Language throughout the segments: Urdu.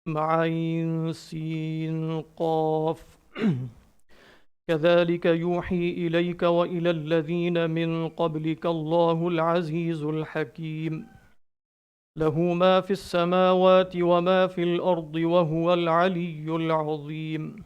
عين سين قاف كذلك يوحي إليك وإلى الذين من قبلك الله العزيز الحكيم له ما في السماوات وما في الأرض وهو العلي العظيم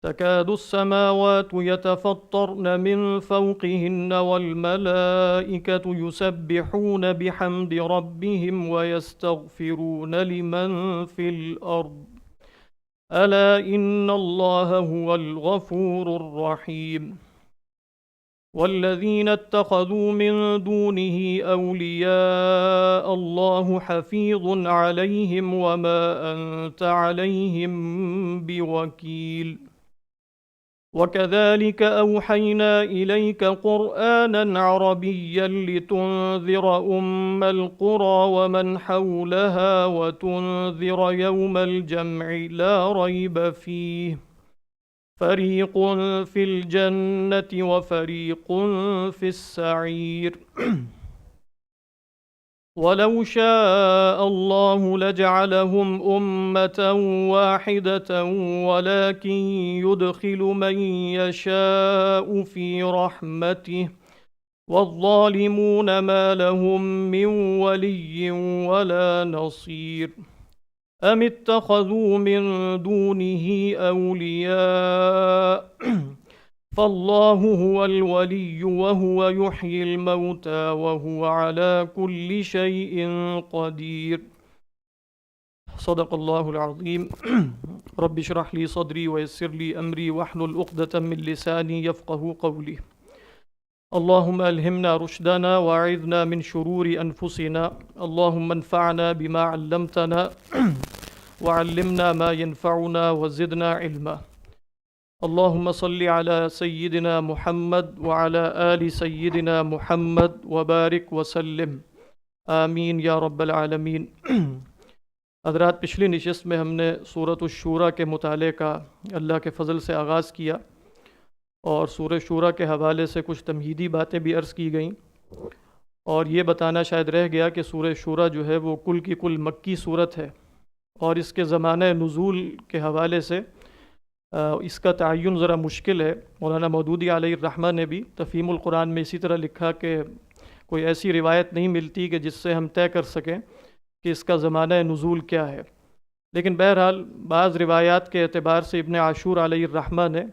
تكاد السماوات يتفطرن من فوقهن والملائكة يسبحون بحمد ربهم ويستغفرون لمن في الأرض ألا إن الله هو الغفور الرحيم والذين اتخذوا من دونه أولياء الله حفيظ عليهم وما أنت عليهم بوكيل وكذلك أوحينا إليك قرآنا عربيا لتنذر أم القرى ومن حولها وتنذر يوم الجمع لا ريب فيه فريق في الجنة وفريق في السعير ولو شاء الله لجعلهم أمة واحدة ولكن يدخل من يشاء في رحمته والظالمون ما لهم من ولي ولا نصير أم اتخذوا من دونه أولياء فالله هو الولي وهو يحيي الموتى وهو على كل شيء قدير صدق الله العظيم رب اشرح لي صدري ويسر لي أمري واحلل عقدة من لساني يفقه قولي اللهم ألهمنا رشدنا وأعذنا من شرور أنفسنا اللهم انفعنا بما علمتنا وعلمنا ما ينفعنا وزدنا علما اللهم صل على سيدنا محمد وعلى آل سيدنا محمد وبارک وسلم آمین یا رب العالمین۔ حضرات، پچھلی نشست میں ہم نے سورۃ الشورى کے مطالعے کا اللہ کے فضل سے آغاز کیا اور سورہ شورى کے حوالے سے کچھ تمہیدی باتیں بھی عرض کی گئیں، اور یہ بتانا شاید رہ گیا کہ سورہ شورى جو ہے وہ کل کی کل مکی صورت ہے، اور اس کے زمانہ نزول کے حوالے سے اس کا تعین ذرا مشکل ہے۔ مولانا مودودی علیہ الرحمہ نے بھی تفہیم القرآن میں اسی طرح لکھا کہ کوئی ایسی روایت نہیں ملتی کہ جس سے ہم طے کر سکیں کہ اس کا زمانہ نزول کیا ہے، لیکن بہرحال بعض روایات کے اعتبار سے ابن عاشور علیہ الرحمہ نے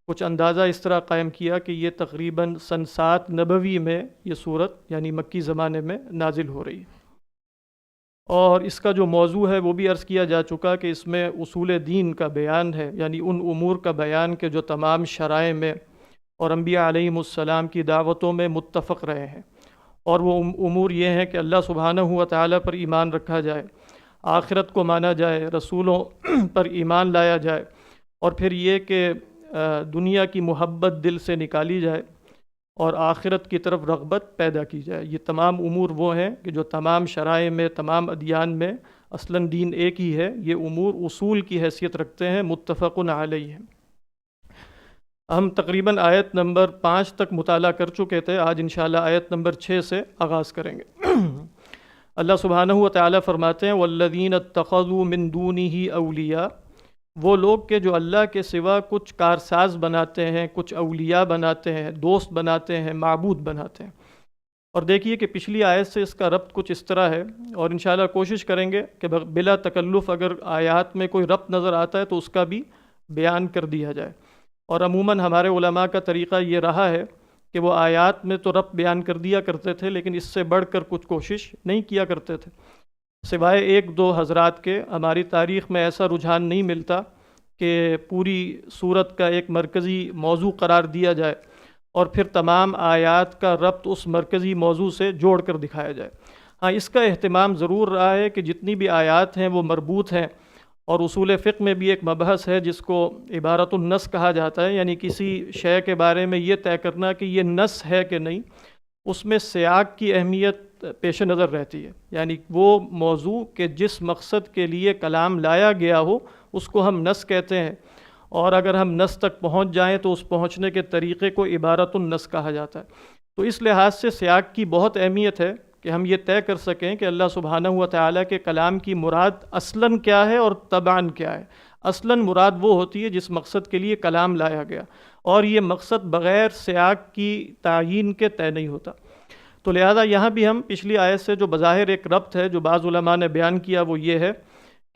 کچھ اندازہ اس طرح قائم کیا کہ یہ تقریباً سن 7 نبوی میں یہ صورت یعنی مکی زمانے میں نازل ہو رہی ہے، اور اس کا جو موضوع ہے وہ بھی عرض کیا جا چکا کہ اس میں اصول دین کا بیان ہے، یعنی ان امور کا بیان کہ جو تمام شرائع میں اور انبیاء علیہم السلام کی دعوتوں میں متفق رہے ہیں، اور وہ امور یہ ہیں کہ اللہ سبحانہ و تعالیٰ پر ایمان رکھا جائے، آخرت کو مانا جائے، رسولوں پر ایمان لایا جائے، اور پھر یہ کہ دنیا کی محبت دل سے نکالی جائے اور آخرت کی طرف رغبت پیدا کی جائے۔ یہ تمام امور وہ ہیں کہ جو تمام شرائع میں، تمام ادیان میں اصلاً دین ایک ہی ہے، یہ امور اصول کی حیثیت رکھتے ہیں، متفق علیہ ہیں۔ ہم تقریباً آیت نمبر 5 تک مطالعہ کر چکے تھے، آج انشاءاللہ آیت نمبر 6 سے آغاز کریں گے۔ اللہ سبحانہ و تعالیٰ فرماتے ہیں والذین اتخذوا من دونہ اولیاء، وہ لوگ کہ جو اللہ کے سوا کچھ کارساز بناتے ہیں، کچھ اولیاء بناتے ہیں، دوست بناتے ہیں، معبود بناتے ہیں۔ اور دیکھیے کہ پچھلی آیت سے اس کا ربط کچھ اس طرح ہے، اور انشاءاللہ کوشش کریں گے کہ بلا تکلف اگر آیات میں کوئی ربط نظر آتا ہے تو اس کا بھی بیان کر دیا جائے۔ اور عموماً ہمارے علماء کا طریقہ یہ رہا ہے کہ وہ آیات میں تو ربط بیان کر دیا کرتے تھے، لیکن اس سے بڑھ کر کچھ کوشش نہیں کیا کرتے تھے، سوائے 1-2 حضرات کے۔ ہماری تاریخ میں ایسا رجحان نہیں ملتا کہ پوری صورت کا ایک مرکزی موضوع قرار دیا جائے اور پھر تمام آیات کا ربط اس مرکزی موضوع سے جوڑ کر دکھایا جائے۔ ہاں، اس کا اہتمام ضرور رہا ہے کہ جتنی بھی آیات ہیں وہ مربوط ہیں، اور اصول فقہ میں بھی ایک مبحث ہے جس کو عبارت النص کہا جاتا ہے، یعنی کسی شے کے بارے میں یہ طے کرنا کہ یہ نص ہے کہ نہیں، اس میں سیاق کی اہمیت پیش نظر رہتی ہے، یعنی وہ موضوع کہ جس مقصد کے لیے کلام لایا گیا ہو اس کو ہم نص کہتے ہیں، اور اگر ہم نص تک پہنچ جائیں تو اس پہنچنے کے طریقے کو عبارت النص کہا جاتا ہے۔ تو اس لحاظ سے سیاق کی بہت اہمیت ہے کہ ہم یہ طے کر سکیں کہ اللہ سبحانہ و تعالیٰ کے کلام کی مراد اصلاً کیا ہے اور تبعاً کیا ہے۔ اصلاً مراد وہ ہوتی ہے جس مقصد کے لیے کلام لایا گیا، اور یہ مقصد بغیر سیاق کی تعیین کے طے نہیں ہوتا۔ تو لہذا یہاں بھی ہم پچھلی آیت سے جو بظاہر ایک ربط ہے جو بعض علماء نے بیان کیا وہ یہ ہے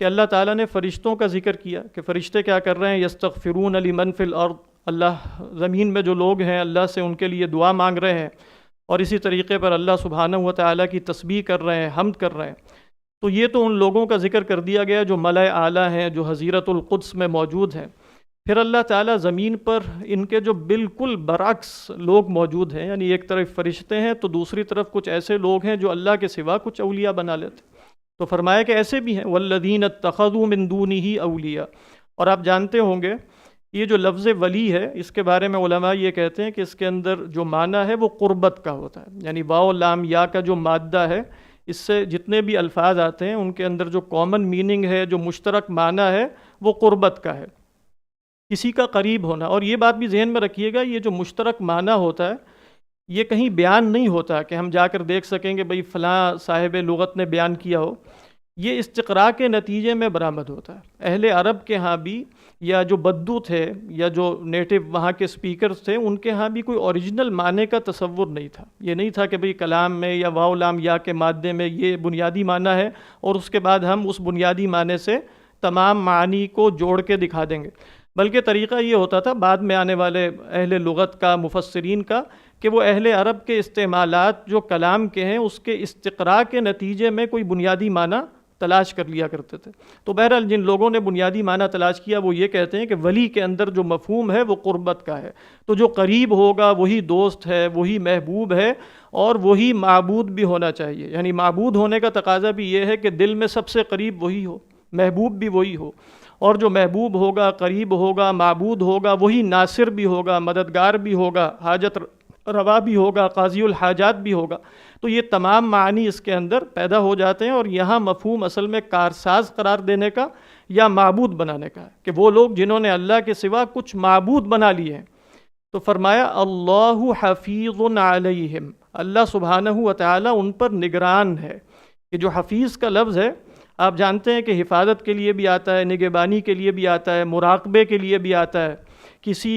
کہ اللہ تعالیٰ نے فرشتوں کا ذکر کیا کہ فرشتے کیا کر رہے ہیں، یستغفرون لمن فی الارض، اللہ زمین میں جو لوگ ہیں اللہ سے ان کے لیے دعا مانگ رہے ہیں، اور اسی طریقے پر اللہ سبحانہ و تعالیٰ کی تسبیح کر رہے ہیں، حمد کر رہے ہیں۔ تو یہ تو ان لوگوں کا ذکر کر دیا گیا جو ملائے اعلیٰ ہیں، جو حضیرت القدس میں موجود ہیں۔ پھر اللہ تعالیٰ زمین پر ان کے جو بالکل برعکس لوگ موجود ہیں، یعنی ایک طرف فرشتے ہیں تو دوسری طرف کچھ ایسے لوگ ہیں جو اللہ کے سوا کچھ اولیاء بنا لیتے، تو فرمایا کہ ایسے بھی ہیں والذین اتخذوا من دونہ اولیاء۔ اور آپ جانتے ہوں گے یہ جو لفظ ولی ہے اس کے بارے میں علماء یہ کہتے ہیں کہ اس کے اندر جو معنی ہے وہ قربت کا ہوتا ہے، یعنی واو لام یا کا جو مادہ ہے اس سے جتنے بھی الفاظ آتے ہیں ان کے اندر جو کامن میننگ ہے، جو مشترک معنی ہے وہ قربت کا ہے، کسی کا قریب ہونا۔ اور یہ بات بھی ذہن میں رکھیے گا، یہ جو مشترک معنی ہوتا ہے یہ کہیں بیان نہیں ہوتا کہ ہم جا کر دیکھ سکیں کہ بھئی فلاں صاحب لغت نے بیان کیا ہو، یہ استقراء کے نتیجے میں برآمد ہوتا ہے۔ اہل عرب کے ہاں بھی، یا جو بدو تھے یا جو نیٹو وہاں کے سپیکرز تھے، ان کے ہاں بھی کوئی اوریجنل معنی کا تصور نہیں تھا۔ یہ نہیں تھا کہ بھئی کلام میں یا واو لام یا کے مادے میں یہ بنیادی معنی ہے اور اس کے بعد ہم اس بنیادی معنی سے تمام معانی کو جوڑ کے دکھا دیں گے، بلکہ طریقہ یہ ہوتا تھا بعد میں آنے والے اہل لغت کا، مفسرین کا، کہ وہ اہل عرب کے استعمالات جو کلام کے ہیں اس کے استقراء کے نتیجے میں کوئی بنیادی معنی تلاش کر لیا کرتے تھے۔ تو بہرحال جن لوگوں نے بنیادی معنی تلاش کیا وہ یہ کہتے ہیں کہ ولی کے اندر جو مفہوم ہے وہ قربت کا ہے، تو جو قریب ہوگا وہی دوست ہے، وہی محبوب ہے، اور وہی معبود بھی ہونا چاہیے۔ یعنی معبود ہونے کا تقاضا بھی یہ ہے کہ دل میں سب سے قریب وہی ہو، محبوب بھی وہی ہو، اور جو محبوب ہوگا، قریب ہوگا، معبود ہوگا، وہی ناصر بھی ہوگا، مددگار بھی ہوگا، حاجت روا بھی ہوگا، قاضی الحاجات بھی ہوگا۔ تو یہ تمام معنی اس کے اندر پیدا ہو جاتے ہیں، اور یہاں مفہوم اصل میں کارساز قرار دینے کا یا معبود بنانے کا ہے کہ وہ لوگ جنہوں نے اللہ کے سوا کچھ معبود بنا لیے ہیں۔ تو فرمایا اللہ حفیظ علیہم، اللہ سبحانہ و تعالیٰ ان پر نگران ہے۔ یہ جو حفیظ کا لفظ ہے آپ جانتے ہیں کہ حفاظت کے لیے بھی آتا ہے، نگہبانی کے لیے بھی آتا ہے، مراقبے کے لیے بھی آتا ہے، کسی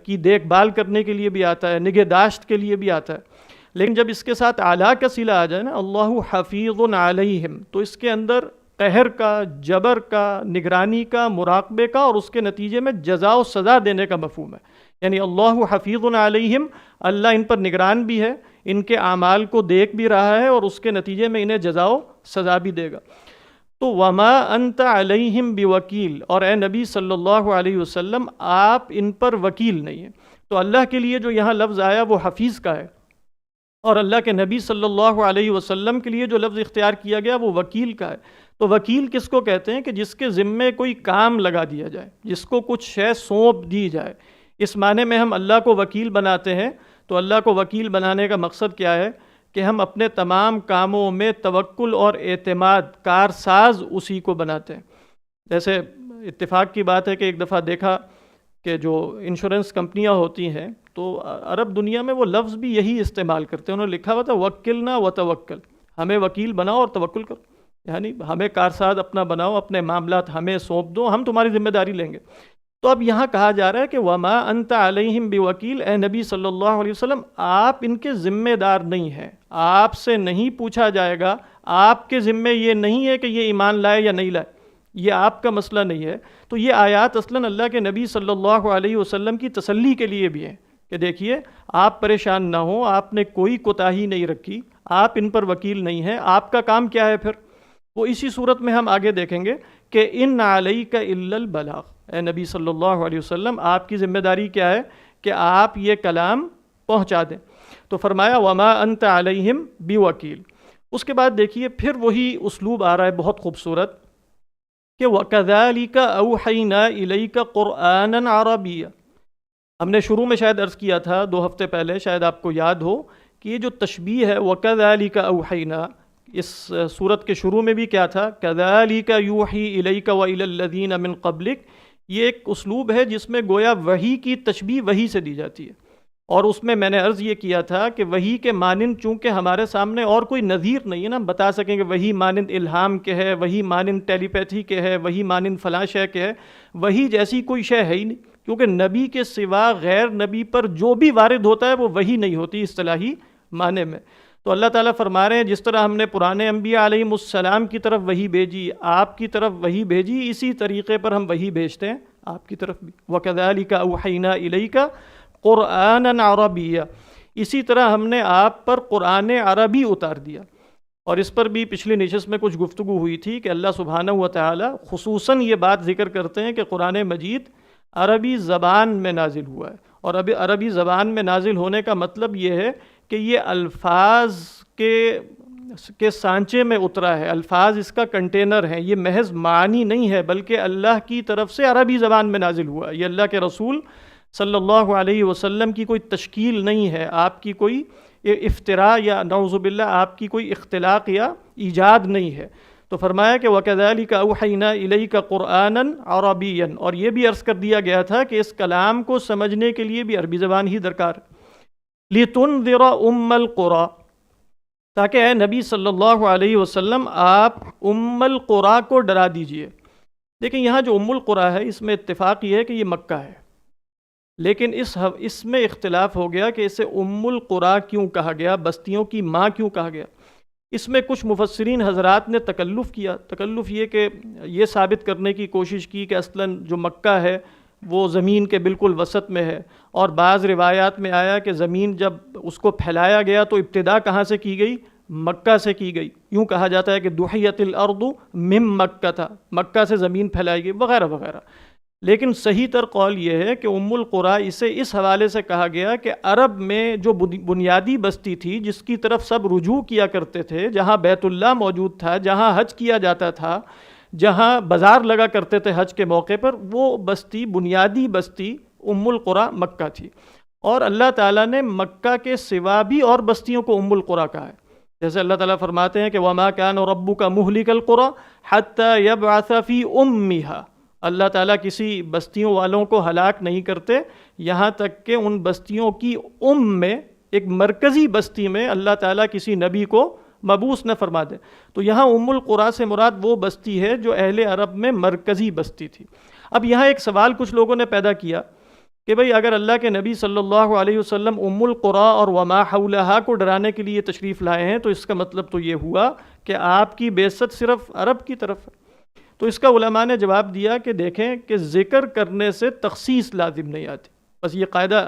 کی دیکھ بھال کرنے کے لیے بھی آتا ہے، نگہداشت کے لیے بھی آتا ہے۔ لیکن جب اس کے ساتھ اعلیٰ کا صلہ آ جائے نا، اللہ حفیظ علیہم، تو اس کے اندر قہر کا، جبر کا، نگرانی کا، مراقبے کا، اور اس کے نتیجے میں جزا و سزا دینے کا مفہوم ہے۔ یعنی اللہ حفیظ علیہم، اللہ ان پر نگران بھی ہے، ان کے اعمال کو دیکھ بھی رہا ہے، اور اس کے نتیجے میں انہیں جزا و سزا بھی دے گا۔ تو وما انت علیہم بوکیل، اور اے نبی صلی اللہ علیہ وسلم آپ ان پر وکیل نہیں ہیں۔ تو اللہ کے لیے جو یہاں لفظ آیا وہ حفیظ کا ہے، اور اللہ کے نبی صلی اللہ علیہ وسلم کے لیے جو لفظ اختیار کیا گیا وہ وکیل کا ہے۔ تو وکیل کس کو کہتے ہیں کہ جس کے ذمے کوئی کام لگا دیا جائے، جس کو کچھ شے سونپ دی جائے۔ اس معنی میں ہم اللہ کو وکیل بناتے ہیں۔ تو اللہ کو وکیل بنانے کا مقصد کیا ہے کہ ہم اپنے تمام کاموں میں توکل اور اعتماد، کارساز اسی کو بناتے ہیں۔ جیسے اتفاق کی بات ہے کہ ایک دفعہ دیکھا کہ جو انشورنس کمپنیاں ہوتی ہیں تو عرب دنیا میں وہ لفظ بھی یہی استعمال کرتے ہیں۔ انہوں نے لکھا ہوا تھا وکلنا وتوکل، ہمیں وکیل بناؤ اور توکل کرو، یعنی ہمیں کارساز اپنا بناؤ، اپنے معاملات ہمیں سونپ دو، ہم تمہاری ذمہ داری لیں گے۔ تو اب یہاں کہا جا رہا ہے کہ وما انت علیہم بوکیل، اے نبی صلی اللہ علیہ وسلم آپ ان کے ذمہ دار نہیں ہیں، آپ سے نہیں پوچھا جائے گا، آپ کے ذمے یہ نہیں ہے کہ یہ ایمان لائے یا نہیں لائے، یہ آپ کا مسئلہ نہیں ہے۔ تو یہ آیات اصلاً اللہ کے نبی صلی اللہ علیہ وسلم کی تسلی کے لیے بھی ہیں کہ دیکھیے آپ پریشان نہ ہوں، آپ نے کوئی کوتاہی نہیں رکھی، آپ ان پر وکیل نہیں ہیں، آپ کا کام کیا ہے پھر؟ وہ اسی صورت میں ہم آگے دیکھیں گے کہ ان علیک الا البلاغ، اے نبی صلی اللہ علیہ وسلم آپ کی ذمہ داری کیا ہے کہ آپ یہ کلام پہنچا دیں۔ تو فرمایا وما انت علیہم بوکیل۔ اس کے بعد دیکھیے پھر وہی اسلوب آ رہا ہے بہت خوبصورت کہ وَكَذَلِكَ أَوْحَيْنَا إِلَيْكَ قُرْآنًا عَرَبِيًّا۔ ہم نے شروع میں شاید عرض کیا تھا 2 ہفتے پہلے، شاید آپ کو یاد ہو کہ یہ جو تشبیہ ہے وَكَذَلِكَ أَوْحَيْنَا، اس سورت کے شروع میں بھی کیا تھا كَذَلِكَ يُوحِي إِلَيْكَ وَإِلَى الَّذِينَ مِن قَبْلِكَ۔ یہ ایک اسلوب ہے جس میں گویا وحی کی تشبیہ وحی سے دی جاتی ہے، اور اس میں نے عرض یہ کیا تھا کہ وحی کے مانند چونکہ ہمارے سامنے اور کوئی نظیر نہیں ہے نا، بتا سکیں کہ وحی مانند الہام کے ہے، وحی مانند ٹیلی پیتھی کے ہے، وحی مانند فلاں شے کے ہے، وحی جیسی کوئی شے ہے ہی نہیں، کیونکہ نبی کے سوا غیر نبی پر جو بھی وارد ہوتا ہے وہ وحی نہیں ہوتی اصطلاحی معنی میں۔ تو اللہ تعالیٰ فرما رہے ہیں جس طرح ہم نے پرانے انبیاء علیہم السلام کی طرف وحی بھیجی، آپ کی طرف وحی بھیجی، اسی طریقے پر ہم وحی بھیجتے ہیں آپ کی طرف بھی۔ وَكَذَلِكَ أَوْحَيْنَا إِلَيْكَ قُرْآنًا عَرَبِيًّا، اسی طرح ہم نے آپ پر قرآن عربی اتار دیا۔ اور اس پر بھی پچھلی نشست میں کچھ گفتگو ہوئی تھی کہ اللہ سبحانہ و تعالی خصوصاً یہ بات ذکر کرتے ہیں کہ قرآن مجید عربی زبان میں نازل ہوا ہے، اور اب عربی زبان میں نازل ہونے کا مطلب یہ ہے کہ یہ الفاظ کے سانچے میں اترا ہے، الفاظ اس کا کنٹینر ہیں، یہ محض معنی نہیں ہے بلکہ اللہ کی طرف سے عربی زبان میں نازل ہوا ہے۔ یہ اللہ کے رسول صلی اللہ علیہ وسلم کی کوئی تشکیل نہیں ہے، آپ کی کوئی افتراء یا نعوذ باللہ آپ کی کوئی اختلاق یا ایجاد نہیں ہے۔ تو فرمایا کہ وَكَذَلِكَ أَوْحَيْنَا إِلَيْكَ قُرْآنًا عَرَبِيًّا، اور یہ بھی عرض کر دیا گیا تھا کہ اس کلام کو سمجھنے کے لیے بھی عربی زبان ہی درکار ہے۔ لِتُنذِرَ أُمَّ الْقُرَىٰ، تاکہ اے نبی صلی اللہ علیہ وسلم آپ ام القریٰ کو ڈرا دیجئے۔ لیکن یہاں جو ام القریٰ ہے اس میں اتفاق یہ ہے کہ یہ مکہ ہے، لیکن اس میں اختلاف ہو گیا کہ اسے ام القریٰ کیوں کہا گیا، بستیوں کی ماں کیوں کہا گیا۔ اس میں کچھ مفسرین حضرات نے تکلف کیا، تکلف یہ کہ یہ ثابت کرنے کی کوشش کی کہ اصلاً جو مکہ ہے وہ زمین کے بالکل وسط میں ہے، اور بعض روایات میں آیا کہ زمین جب اس کو پھیلایا گیا تو ابتدا کہاں سے کی گئی؟ مکہ سے کی گئی۔ یوں کہا جاتا ہے کہ دحیت الارض من مکہ تھا، مکہ سے زمین پھیلائی گئی وغیرہ وغیرہ۔ لیکن صحیح تر قول یہ ہے کہ ام القریٰ اسے اس حوالے سے کہا گیا کہ عرب میں جو بنیادی بستی تھی جس کی طرف سب رجوع کیا کرتے تھے، جہاں بیت اللہ موجود تھا، جہاں حج کیا جاتا تھا، جہاں بازار لگا کرتے تھے حج کے موقع پر، وہ بستی بنیادی بستی ام القریٰ مکہ تھی۔ اور اللہ تعالیٰ نے مکہ کے سوا بھی اور بستیوں کو ام القریٰ کہا ہے، جیسے اللہ تعالیٰ فرماتے ہیں کہ وَمَا كَانَ رَبُّكَ مُهْلِكَ الْقُرَىٰ حَتَّى يَبْعَثَ فِي أُمِّهَا، اللہ تعالیٰ کسی بستیوں والوں کو ہلاک نہیں کرتے یہاں تک کہ ان بستیوں کی میں ایک مرکزی بستی میں اللہ تعالیٰ کسی نبی کو مبعوث نہ فرما دے۔ تو یہاں ام القریٰ سے مراد وہ بستی ہے جو اہل عرب میں مرکزی بستی تھی۔ اب یہاں ایک سوال کچھ لوگوں نے پیدا کیا کہ بھئی اگر اللہ کے نبی صلی اللہ علیہ وسلم ام القریٰ اور وما حولہا کو ڈرانے کے لیے تشریف لائے ہیں تو اس کا مطلب تو یہ ہوا کہ آپ کی بعثت صرف عرب کی طرف ہے۔ تو اس کا علماء نے جواب دیا کہ دیکھیں کہ ذکر کرنے سے تخصیص لازم نہیں آتی، بس یہ قاعدہ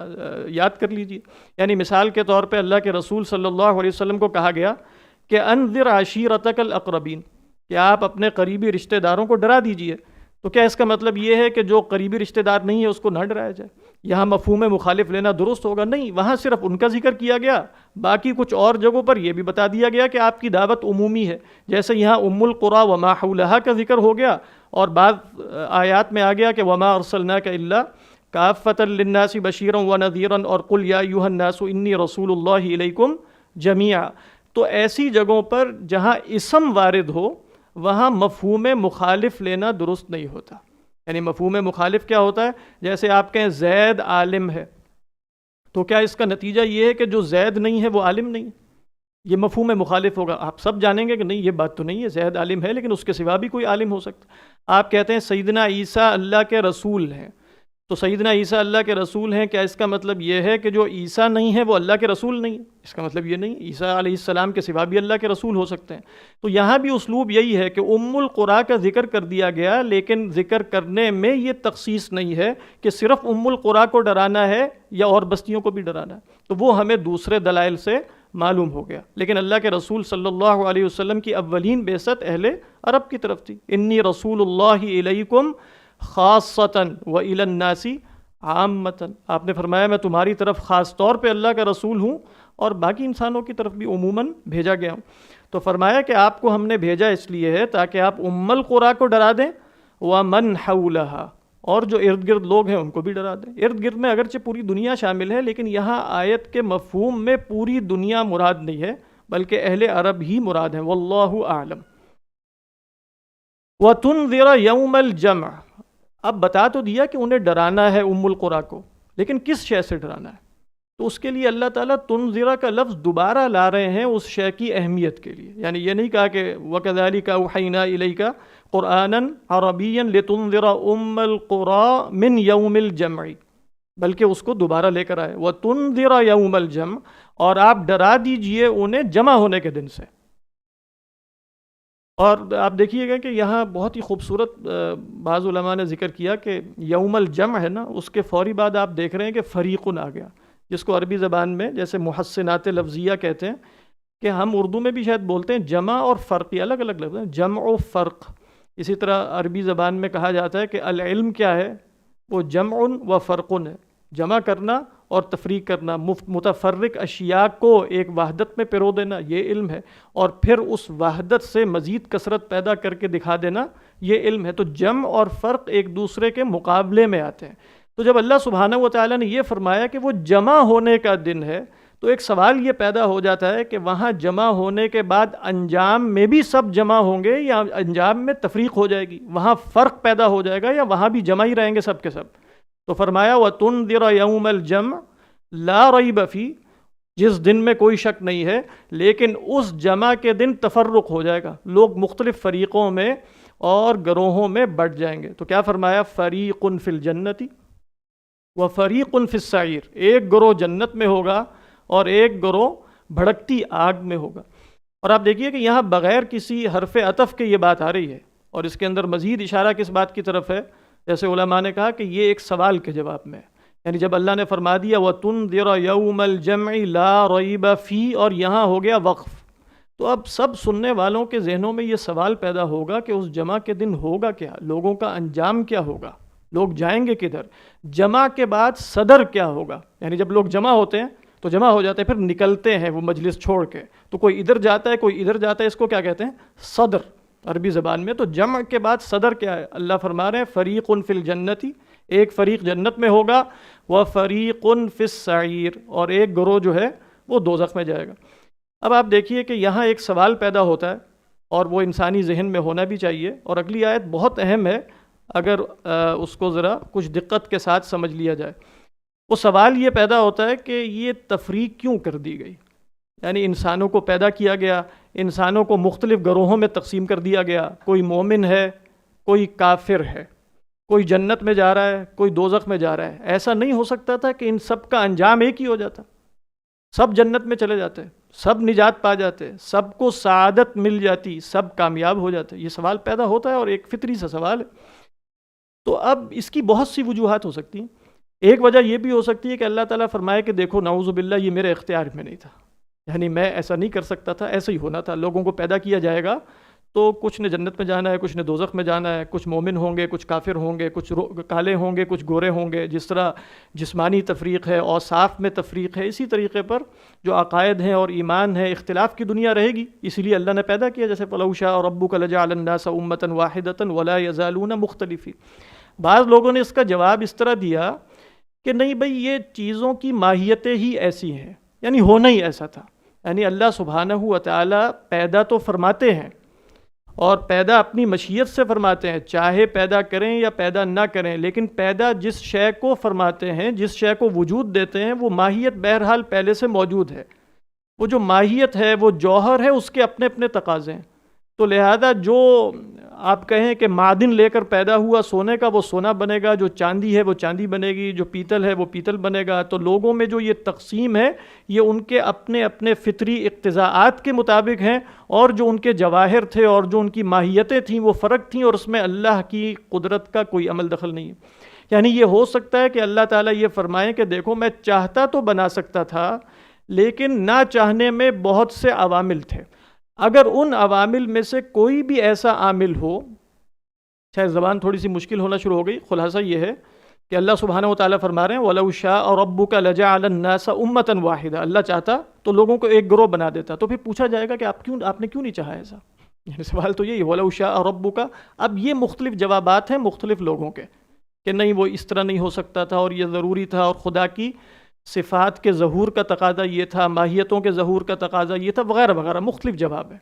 یاد کر لیجئے۔ یعنی مثال کے طور پہ اللہ کے رسول صلی اللہ علیہ وسلم کو کہا گیا کہ انذر عشیرتک الاقربین، کہ آپ اپنے قریبی رشتہ داروں کو ڈرا دیجئے۔ تو کیا اس کا مطلب یہ ہے کہ جو قریبی رشتہ دار نہیں ہے اس کو نہ ڈرایا جائے؟ یہاں مفہوم مخالف لینا درست ہوگا؟ نہیں، وہاں صرف ان کا ذکر کیا گیا، باقی کچھ اور جگہوں پر یہ بھی بتا دیا گیا کہ آپ کی دعوت عمومی ہے، جیسے یہاں ام القریٰ وما حولہا کا ذکر ہو گیا، اور بعض آیات میں آ گیا کہ وما ارسلناک الا کافۃ للناس بشیرا ونذیرا، اور قل یا ایھا الناس انی رسول اللہ الیکم جمیعا۔ تو ایسی جگہوں پر جہاں اسم وارد ہو وہاں مفہوم مخالف لینا درست نہیں ہوتا۔ یعنی مفہوم مخالف کیا ہوتا ہے؟ جیسے آپ کہیں زید عالم ہے، تو کیا اس کا نتیجہ یہ ہے کہ جو زید نہیں ہے وہ عالم نہیں ہے؟ یہ مفہوم مخالف ہوگا۔ آپ سب جانیں گے کہ نہیں، یہ بات تو نہیں ہے، زید عالم ہے لیکن اس کے سوا بھی کوئی عالم ہو سکتا۔ آپ کہتے ہیں سیدنا عیسیٰ اللہ کے رسول ہیں، تو سیدنا عیسیٰ اللہ کے رسول ہیں، کیا اس کا مطلب یہ ہے کہ جو عیسیٰ نہیں ہے وہ اللہ کے رسول نہیں ہے؟ اس کا مطلب یہ نہیں، عیسیٰ علیہ السلام کے سوا بھی اللہ کے رسول ہو سکتے ہیں۔ تو یہاں بھی اسلوب یہی ہے کہ ام القریٰ کا ذکر کر دیا گیا، لیکن ذکر کرنے میں یہ تخصیص نہیں ہے کہ صرف ام القریٰ کو ڈرانا ہے یا اور بستیوں کو بھی ڈرانا ہے، تو وہ ہمیں دوسرے دلائل سے معلوم ہو گیا۔ لیکن اللہ کے رسول صلی اللہ علیہ وسلم کی اولین بعثت اہل عرب کی طرف تھی۔ انی رسول اللہ الیکم خاصۃً وإلی الناس عامۃً، آپ نے فرمایا میں تمہاری طرف خاص طور پہ اللہ کا رسول ہوں اور باقی انسانوں کی طرف بھی عموماً بھیجا گیا ہوں۔ تو فرمایا کہ آپ کو ہم نے بھیجا اس لیے ہے تاکہ آپ ام القریٰ کو ڈرا دیں، ومن حولہا، اور جو ارد گرد لوگ ہیں ان کو بھی ڈرا دیں۔ ارد گرد میں اگرچہ پوری دنیا شامل ہے، لیکن یہاں آیت کے مفہوم میں پوری دنیا مراد نہیں ہے بلکہ اہل عرب ہی مراد ہیں، واللہ اعلم۔ وَتُنذِرَ يَوْمَ الْجَمْعِ، اب بتا تو دیا کہ انہیں ڈرانا ہے ام القریٰ کو، لیکن کس شے سے ڈرانا ہے؟ تو اس کے لیے اللہ تعالیٰ تنذرا کا لفظ دوبارہ لا رہے ہیں اس شے کی اہمیت کے لیے. یعنی یہ نہیں کہا کہ وَكَذَلِكَ أَوْحَيْنَا إِلَيْكَ قُرْآنًا عَرَبِيًّا لِتُنذِرَ أُمَّ الْقُرَىٰ مِنْ يَوْمِ الْجَمْعِ، بلکہ اس کو دوبارہ لے کر آئے وَتُنذِرَ يَوْمَ الْجَمْعِ، اور آپ ڈرا دیجئے انہیں جمع ہونے کے دن سے. اور آپ دیکھیے گا کہ یہاں بہت ہی خوبصورت بعض علماء نے ذکر کیا کہ یوم الجمع ہے نا، اس کے فوری بعد آپ دیکھ رہے ہیں کہ فریقن آ گیا، جس کو عربی زبان میں جیسے محسنات لفظیہ کہتے ہیں، کہ ہم اردو میں بھی شاید بولتے ہیں جمع اور فرق، یہ الگ الگ لفظ ہیں، جمع و فرق. اسی طرح عربی زبان میں کہا جاتا ہے کہ العلم کیا ہے، وہ جمع و فرقن ہے، جمع کرنا اور تفریق کرنا، متفرق اشیاء کو ایک وحدت میں پرو دینا، یہ علم ہے، اور پھر اس وحدت سے مزید کثرت پیدا کر کے دکھا دینا، یہ علم ہے. تو جمع اور فرق ایک دوسرے کے مقابلے میں آتے ہیں. تو جب اللہ سبحانہ و تعالیٰ نے یہ فرمایا کہ وہ جمع ہونے کا دن ہے، تو ایک سوال یہ پیدا ہو جاتا ہے کہ وہاں جمع ہونے کے بعد انجام میں بھی سب جمع ہوں گے یا انجام میں تفریق ہو جائے گی، وہاں فرق پیدا ہو جائے گا یا وہاں بھی جمع ہی رہیں گے سب کے سب. تو فرمایا وَتُنذِرَ يَوْمَ الْجَمْعِ لَا رَيْبَ فِيهِ، جس دن میں کوئی شک نہیں ہے، لیکن اس جمع کے دن تفرق ہو جائے گا، لوگ مختلف فریقوں میں اور گروہوں میں بٹ جائیں گے. تو کیا فرمایا فَرِيقٌ فِي الْجَنَّةِ وَفَرِيقٌ فِي السَّعِيرِ، ایک گروہ جنت میں ہوگا اور ایک گروہ بھڑکتی آگ میں ہوگا. اور آپ دیکھیے کہ یہاں بغیر کسی حرف عطف کے یہ بات آ رہی ہے، اور اس کے اندر مزید اشارہ کس بات کی طرف ہے، جیسے علماء نے کہا کہ یہ ایک سوال کے جواب میں ہے. یعنی جب اللہ نے فرما دیا وَتُنذِرَ يَوْمَ الْجَمْعِ لَا رَيْبَ فِيهِ، اور یہاں ہو گیا وقف، تو اب سب سننے والوں کے ذہنوں میں یہ سوال پیدا ہوگا کہ اس جمع کے دن ہوگا کیا، لوگوں کا انجام کیا ہوگا، لوگ جائیں گے کدھر، جمع کے بعد صدر کیا ہوگا. یعنی جب لوگ جمع ہوتے ہیں تو جمع ہو جاتے ہیں، پھر نکلتے ہیں وہ مجلس چھوڑ کے، تو کوئی ادھر جاتا ہے کوئی ادھر جاتا ہے، اس کو کیا کہتے ہیں صدر عربی زبان میں. تو جمع کے بعد صدر کیا ہے، اللہ فرما رہے ہیں فریقٌ فی الجنتی، ایک فریق جنت میں ہوگا، وَفَرِيقٌ فِي السَّعِيرِ، اور ایک گروہ جو ہے وہ دوزخ میں جائے گا. اب آپ دیکھیے کہ یہاں ایک سوال پیدا ہوتا ہے، اور وہ انسانی ذہن میں ہونا بھی چاہیے، اور اگلی آیت بہت اہم ہے اگر اس کو ذرا کچھ دقت کے ساتھ سمجھ لیا جائے. وہ سوال یہ پیدا ہوتا ہے کہ یہ تفریق کیوں کر دی گئی، یعنی انسانوں کو پیدا کیا گیا، انسانوں کو مختلف گروہوں میں تقسیم کر دیا گیا، کوئی مومن ہے کوئی کافر ہے، کوئی جنت میں جا رہا ہے کوئی دوزخ میں جا رہا ہے. ایسا نہیں ہو سکتا تھا کہ ان سب کا انجام ایک ہی ہو جاتا، سب جنت میں چلے جاتے، سب نجات پا جاتے، سب کو سعادت مل جاتی، سب کامیاب ہو جاتے. یہ سوال پیدا ہوتا ہے اور ایک فطری سا سوال ہے. تو اب اس کی بہت سی وجوہات ہو سکتی ہیں. ایک وجہ یہ بھی ہو سکتی ہے کہ اللہ تعالیٰ فرمائے کہ دیکھو نعوذ باللہ یہ میرے اختیار میں نہیں تھا، یعنی میں ایسا نہیں کر سکتا تھا، ایسا ہی ہونا تھا. لوگوں کو پیدا کیا جائے گا تو کچھ نے جنت میں جانا ہے، کچھ نے دوزخ میں جانا ہے، کچھ مومن ہوں گے کچھ کافر ہوں گے، کچھ کالے ہوں گے کچھ گورے ہوں گے. جس طرح جسمانی تفریق ہے، اوصاف میں تفریق ہے، اسی طریقے پر جو عقائد ہیں اور ایمان ہے، اختلاف کی دنیا رہے گی. اسی لیے اللہ نے پیدا کیا، جیسے وَلَوْ شَاءَ رَبُّكَ لَجَعَلَ النَّاسَ أُمَّةً وَاحِدَةً وَلَا يَزَالُونَ مُخْتَلِفِينَ. بعض لوگوں نے اس کا جواب اس طرح دیا کہ نہیں بھئی یہ چیزوں کی ماہیتیں ہی ایسی ہیں، یعنی ہونا ہی ایسا تھا. یعنی اللہ سبحانہ و تعالیٰ پیدا تو فرماتے ہیں، اور پیدا اپنی مشیت سے فرماتے ہیں، چاہے پیدا کریں یا پیدا نہ کریں، لیکن پیدا جس شے کو فرماتے ہیں، جس شے کو وجود دیتے ہیں، وہ ماہیت بہرحال پہلے سے موجود ہے. وہ جو ماہیت ہے، وہ جوہر ہے، اس کے اپنے اپنے تقاضے ہیں. تو لہذا جو آپ کہیں کہ معدن لے کر پیدا ہوا سونے کا، وہ سونا بنے گا، جو چاندی ہے وہ چاندی بنے گی، جو پیتل ہے وہ پیتل بنے گا. تو لوگوں میں جو یہ تقسیم ہے یہ ان کے اپنے اپنے فطری اقتضاءات کے مطابق ہیں، اور جو ان کے جواہر تھے اور جو ان کی ماہیتیں تھیں وہ فرق تھیں، اور اس میں اللہ کی قدرت کا کوئی عمل دخل نہیں ہے. یعنی یہ ہو سکتا ہے کہ اللہ تعالیٰ یہ فرمائیں کہ دیکھو میں چاہتا تو بنا سکتا تھا، لیکن نہ چاہنے میں بہت سے عوامل تھے. اگر ان عوامل میں سے کوئی بھی ایسا عامل ہو، شاید زبان تھوڑی سی مشکل ہونا شروع ہو گئی، خلاصہ یہ ہے کہ اللہ سبحانہ و تعالیٰ فرما رہے ہیں وَلَوْ شَاءَ رَبُّكَ لَجَعَلَ النَّاسَ أُمَّةً وَاحِدَةً. اللہ چاہتا تو لوگوں کو ایک گروہ بنا دیتا. تو پھر پوچھا جائے گا کہ آپ نے کیوں نہیں چاہا ایسا؟ یعنی سوال تو یہی وَلَوْ شَاءَ رَبُّكَ. اب یہ مختلف جوابات ہیں مختلف لوگوں کے کہ نہیں وہ اس طرح نہیں ہو سکتا تھا اور یہ ضروری تھا، اور خدا کی صفات کے ظہور کا تقاضا یہ تھا، ماہیتوں کے ظہور کا تقاضا یہ تھا، وغیرہ وغیرہ مختلف جواب ہے.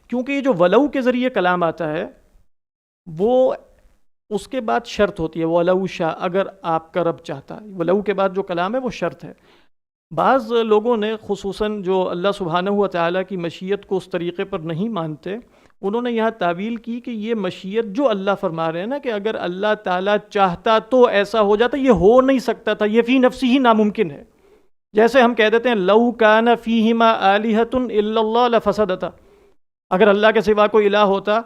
کیونکہ یہ جو ولو کے ذریعے کلام آتا ہے وہ اس کے بعد شرط ہوتی ہے، وَلَوْ شَاءَ، اگر آپ کا رب چاہتا ہے. ولو کے بعد جو کلام ہے وہ شرط ہے. بعض لوگوں نے خصوصاً جو اللہ سبحانہ و تعالیٰ کی مشیت کو اس طریقے پر نہیں مانتے، انہوں نے یہاں تعویل کی کہ یہ مشیت جو اللہ فرما رہے ہیں نا کہ اگر اللہ تعالیٰ چاہتا تو ایسا ہو جاتا، یہ ہو نہیں سکتا تھا، یہ فی نفسی ہی ناممکن ہے۔ جیسے ہم کہہ دیتے ہیں لو کان فیہما آلہۃ الا اللہ لفسدتا، اگر اللہ کے سوا کوئی الہ ہوتا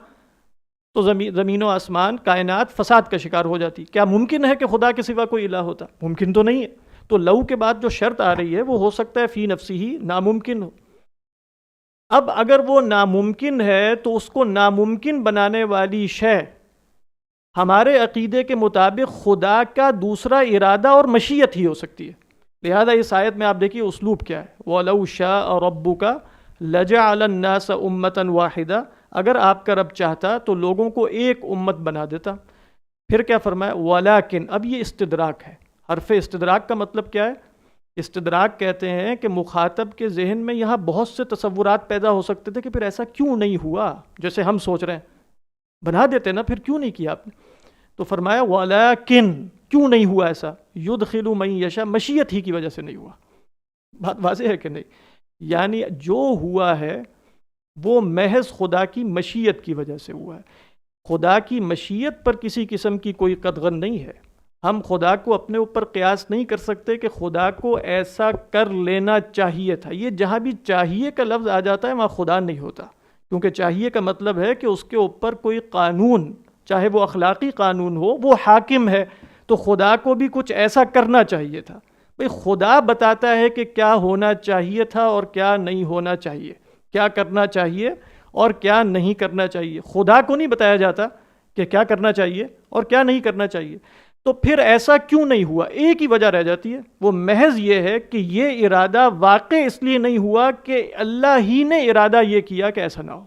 تو زمین و آسمان کائنات فساد کا شکار ہو جاتی۔ کیا ممکن ہے کہ خدا کے سوا کوئی الہ ہوتا؟ ممکن تو نہیں ہے۔ تو لو کے بعد جو شرط آ رہی ہے وہ ہو سکتا ہے فی نفسی ہی ناممکن ہو۔ اب اگر وہ ناممکن ہے تو اس کو ناممکن بنانے والی شے ہمارے عقیدے کے مطابق خدا کا دوسرا ارادہ اور مشیت ہی ہو سکتی ہے۔ لہذا اس آیت میں آپ دیکھیے اسلوب کیا ہے، وَلَوْ شَاءَ رَبُّكَ لَجَعَلَ النَّاسَ أُمَّةً وَاحِدَةً، اگر آپ کا رب چاہتا تو لوگوں کو ایک امت بنا دیتا۔ پھر کیا فرمایا، وَلَكِنْ، اب یہ استدراک ہے۔ حرف استدراک کا مطلب کیا ہے؟ استدراک کہتے ہیں کہ مخاطب کے ذہن میں یہاں بہت سے تصورات پیدا ہو سکتے تھے کہ پھر ایسا کیوں نہیں ہوا جیسے ہم سوچ رہے ہیں، بنا دیتے نا، پھر کیوں نہیں کیا آپ نے؟ تو فرمایا وَلَكِنْ، کیوں نہیں ہوا ایسا؟ يُدْخِلُ مَن يَشَاءُ، مشیت ہی کی وجہ سے نہیں ہوا۔ بات واضح ہے کہ نہیں؟ یعنی جو ہوا ہے وہ محض خدا کی مشیت کی وجہ سے ہوا ہے۔ خدا کی مشیت پر کسی قسم کی کوئی قدغن نہیں ہے۔ ہم خدا کو اپنے اوپر قیاس نہیں کر سکتے کہ خدا کو ایسا کر لینا چاہیے تھا۔ یہ جہاں بھی چاہیے کا لفظ آ جاتا ہے وہاں خدا نہیں ہوتا، کیونکہ چاہیے کا مطلب ہے کہ اس کے اوپر کوئی قانون، چاہے وہ اخلاقی قانون ہو، وہ حاکم ہے، تو خدا کو بھی کچھ ایسا کرنا چاہیے تھا۔ بھئی خدا بتاتا ہے کہ کیا ہونا چاہیے تھا اور کیا نہیں ہونا چاہیے، کیا کرنا چاہیے اور کیا نہیں کرنا چاہیے۔ خدا کو نہیں بتایا جاتا کہ کیا کرنا چاہیے اور کیا نہیں کرنا چاہیے۔ تو پھر ایسا کیوں نہیں ہوا؟ ایک ہی وجہ رہ جاتی ہے، وہ محض یہ ہے کہ یہ ارادہ واقع اس لیے نہیں ہوا کہ اللہ ہی نے ارادہ یہ کیا کہ ایسا نہ ہو۔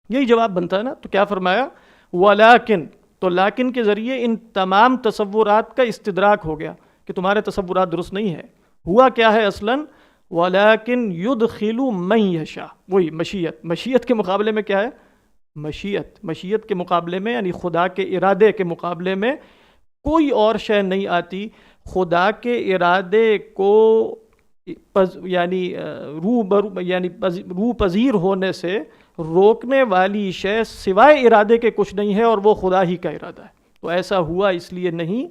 یہی جواب بنتا ہے نا۔ تو کیا فرمایا، وَلَكِنْ، تو لیکن کے ذریعے ان تمام تصورات کا استدراک ہو گیا کہ تمہارے تصورات درست نہیں ہے۔ ہوا کیا ہے اصلاً، وَلَكِنْ يُدْخِلُ مَن يَشَاءُ، وہی مشیت۔ مشیت کے مقابلے میں کیا ہے؟ مشیت کے مقابلے میں یعنی خدا کے ارادے کے مقابلے میں کوئی اور شے نہیں آتی۔ خدا کے ارادے کو یعنی روح پذیر ہونے سے روکنے والی شے سوائے ارادے کے کچھ نہیں ہے، اور وہ خدا ہی کا ارادہ ہے۔ تو ایسا ہوا اس لیے نہیں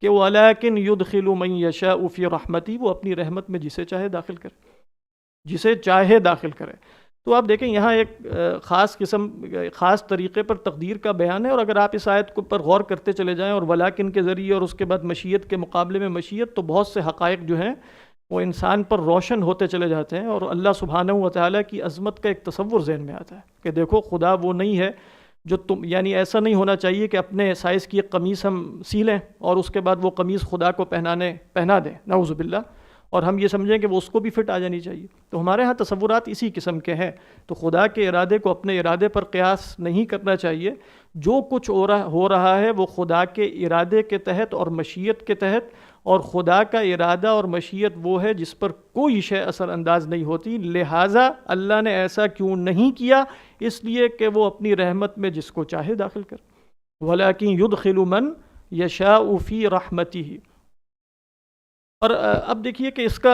کہ وَلَكِنْ يُدْخِلُ مَن يَشَاءُ فِي رَحْمَتِهِ، وہ اپنی رحمت میں جسے چاہے داخل کرے، جسے چاہے داخل کرے۔ تو آپ دیکھیں یہاں ایک خاص طریقے پر تقدیر کا بیان ہے، اور اگر آپ اس آیت پر غور کرتے چلے جائیں اور ولیکن کے ذریعے اور اس کے بعد مشیت کے مقابلے میں مشیت، تو بہت سے حقائق جو ہیں وہ انسان پر روشن ہوتے چلے جاتے ہیں، اور اللہ سبحانہ و تعالیٰ کی عظمت کا ایک تصور ذہن میں آتا ہے کہ دیکھو خدا وہ نہیں ہے جو تم، یعنی ایسا نہیں ہونا چاہیے کہ اپنے سائز کی ایک قمیص ہم سی لیں اور اس کے بعد وہ قمیص خدا کو پہنا دیں، نعوذ باللہ، اور ہم یہ سمجھیں کہ وہ اس کو بھی فٹ آ جانی چاہیے۔ تو ہمارے ہاں تصورات اسی قسم کے ہیں۔ تو خدا کے ارادے کو اپنے ارادے پر قیاس نہیں کرنا چاہیے۔ جو کچھ ہو رہا ہے وہ خدا کے ارادے کے تحت اور مشیت کے تحت، اور خدا کا ارادہ اور مشیت وہ ہے جس پر کوئی شے اثر انداز نہیں ہوتی۔ لہٰذا اللہ نے ایسا کیوں نہیں کیا؟ اس لیے کہ وہ اپنی رحمت میں جس کو چاہے داخل کر۔ وَلَكِنْ يُدْخِلُ مَن يَشَاءُ فِي رَحْمَتِهِ۔ اور اب دیکھیے کہ اس کا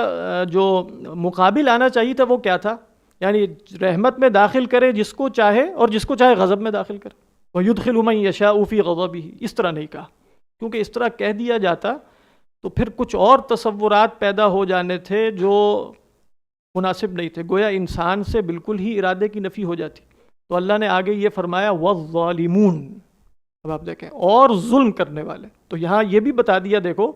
جو مقابل آنا چاہیے تھا وہ کیا تھا، یعنی رحمت میں داخل کرے جس کو چاہے اور جس کو چاہے غضب میں داخل کرے۔ وَيُدْخِلُ مَن يَشَاءُ فِي غَضَبِهِ، اس طرح نہیں کہا، کیونکہ اس طرح کہہ دیا جاتا تو پھر کچھ اور تصورات پیدا ہو جانے تھے جو مناسب نہیں تھے، گویا انسان سے بالکل ہی ارادے کی نفی ہو جاتی۔ تو اللہ نے آگے یہ فرمایا وَالظَّالِمُونَ، اب آپ دیکھیں، اور ظلم کرنے والے۔ تو یہاں یہ بھی بتا دیا، دیکھو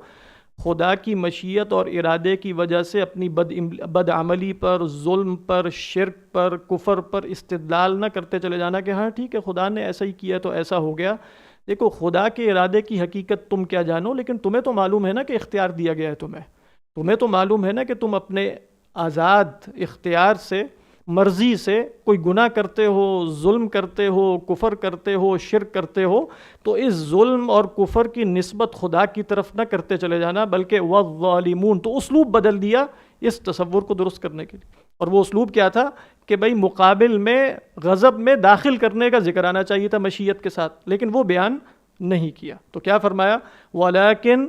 خدا کی مشیت اور ارادے کی وجہ سے اپنی بد عملی پر، ظلم پر، شرک پر، کفر پر استدلال نہ کرتے چلے جانا کہ ہاں ٹھیک ہے خدا نے ایسا ہی کیا تو ایسا ہو گیا۔ دیکھو خدا کے ارادے کی حقیقت تم کیا جانو، لیکن تمہیں تو معلوم ہے نا کہ اختیار دیا گیا ہے تمہیں تو معلوم ہے نا کہ تم اپنے آزاد اختیار سے، مرضی سے کوئی گناہ کرتے ہو، ظلم کرتے ہو، کفر کرتے ہو، شرک کرتے ہو، تو اس ظلم اور کفر کی نسبت خدا کی طرف نہ کرتے چلے جانا، بلکہ والظالمون، تو اسلوب بدل دیا اس تصور کو درست کرنے کے لیے۔ اور وہ اسلوب کیا تھا کہ بھئی مقابل میں غضب میں داخل کرنے کا ذکر آنا چاہیے تھا مشیت کے ساتھ، لیکن وہ بیان نہیں کیا۔ تو کیا فرمایا، وَلَكِنْ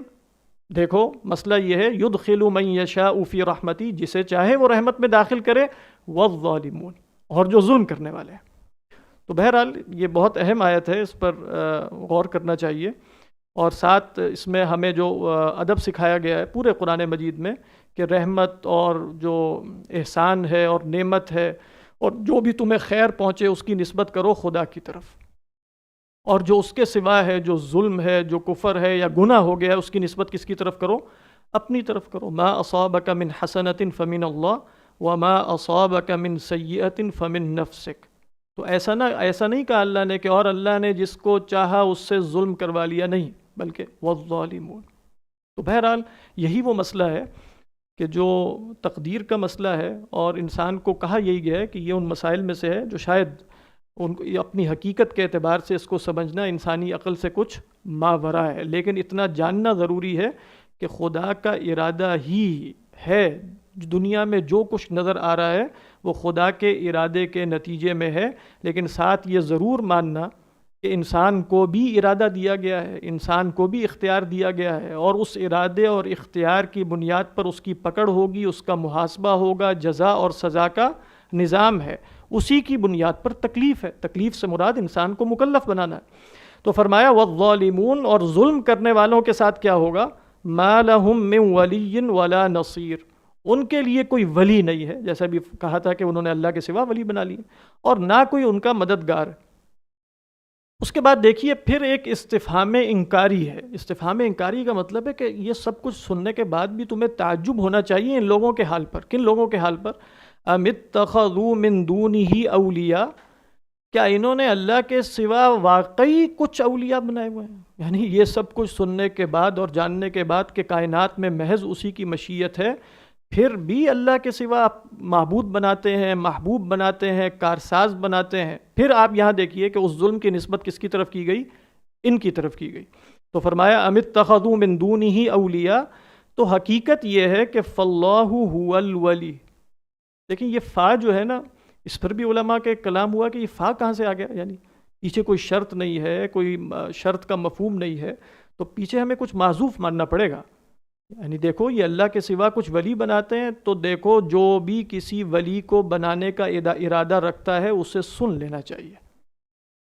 دیکھو مسئلہ یہ ہے یدخل من یشاء فی رحمتی، جسے چاہے وہ رحمت میں داخل کرے، والظالمون، اور جو ظلم کرنے والے ہیں۔ تو بہرحال یہ بہت اہم آیت ہے، اس پر غور کرنا چاہیے، اور ساتھ اس میں ہمیں جو ادب سکھایا گیا ہے پورے قرآن مجید میں کہ رحمت اور جو احسان ہے اور نعمت ہے اور جو بھی تمہیں خیر پہنچے اس کی نسبت کرو خدا کی طرف، اور جو اس کے سوا ہے، جو ظلم ہے، جو کفر ہے یا گناہ ہو گیا ہے، اس کی نسبت کس کی طرف کرو؟ اپنی طرف کرو۔ ما اصابک من حسنۃ فمن اللہ وما اصابک من سیئۃ فمن نفسک۔ تو ایسا نہیں کہا اللہ نے کہ اور اللہ نے جس کو چاہا اس سے ظلم کروا لیا، نہیں، بلکہ والظالمون۔ تو بہرحال یہی وہ مسئلہ ہے کہ جو تقدیر کا مسئلہ ہے، اور انسان کو کہا یہی گیا ہے کہ یہ ان مسائل میں سے ہے جو شاید ان کو اپنی حقیقت کے اعتبار سے اس کو سمجھنا انسانی عقل سے کچھ ماورا ہے، لیکن اتنا جاننا ضروری ہے کہ خدا کا ارادہ ہی ہے، دنیا میں جو کچھ نظر آ رہا ہے وہ خدا کے ارادے کے نتیجے میں ہے، لیکن ساتھ یہ ضرور ماننا کہ انسان کو بھی ارادہ دیا گیا ہے، انسان کو بھی اختیار دیا گیا ہے، اور اس ارادے اور اختیار کی بنیاد پر اس کی پکڑ ہوگی، اس کا محاسبہ ہوگا، جزا اور سزا کا نظام ہے، اسی کی بنیاد پر تکلیف ہے۔ تکلیف سے مراد انسان کو مکلف بنانا ہے۔ تو فرمایا والظالمون، اور ظلم کرنے والوں کے ساتھ کیا ہوگا؟ ما لہم من ولی ولا نصیر، ان کے لیے کوئی ولی نہیں ہے، جیسا بھی کہا تھا کہ انہوں نے اللہ کے سوا ولی بنا لیے، اور نہ کوئی ان کا مددگار ہے۔ اس کے بعد دیکھیے پھر ایک استفہام انکاری ہے۔ استفہام انکاری کا مطلب ہے کہ یہ سب کچھ سننے کے بعد بھی تمہیں تعجب ہونا چاہیے ان لوگوں کے حال پر۔ کن لوگوں کے حال پر؟ ام اتخذوا من دونہ اولیاء، کیا انہوں نے اللہ کے سوا واقعی کچھ اولیاء بنائے ہوئے ہیں؟ یعنی یہ سب کچھ سننے کے بعد اور جاننے کے بعد کہ کائنات میں محض اسی کی مشیت ہے، پھر بھی اللہ کے سوا معبود بناتے ہیں، محبوب بناتے ہیں، کارساز بناتے ہیں۔ پھر آپ یہاں دیکھیے کہ اس ظلم کی نسبت کس کی طرف کی گئی؟ ان کی طرف کی گئی۔ تو فرمایا ام اتخذوا من دونہ اولیاء، تو حقیقت یہ ہے کہ فاللہ هو الولی۔ لیکن یہ فا جو ہے نا، اس پر بھی علماء کے کلام ہوا کہ یہ فا کہاں سے آ گیا، یعنی پیچھے کوئی شرط نہیں ہے، کوئی شرط کا مفہوم نہیں ہے، تو پیچھے ہمیں کچھ معذوف ماننا پڑے گا۔ یعنی دیکھو یہ اللہ کے سوا کچھ ولی بناتے ہیں، تو دیکھو جو بھی کسی ولی کو بنانے کا ارادہ رکھتا ہے اسے سن لینا چاہیے۔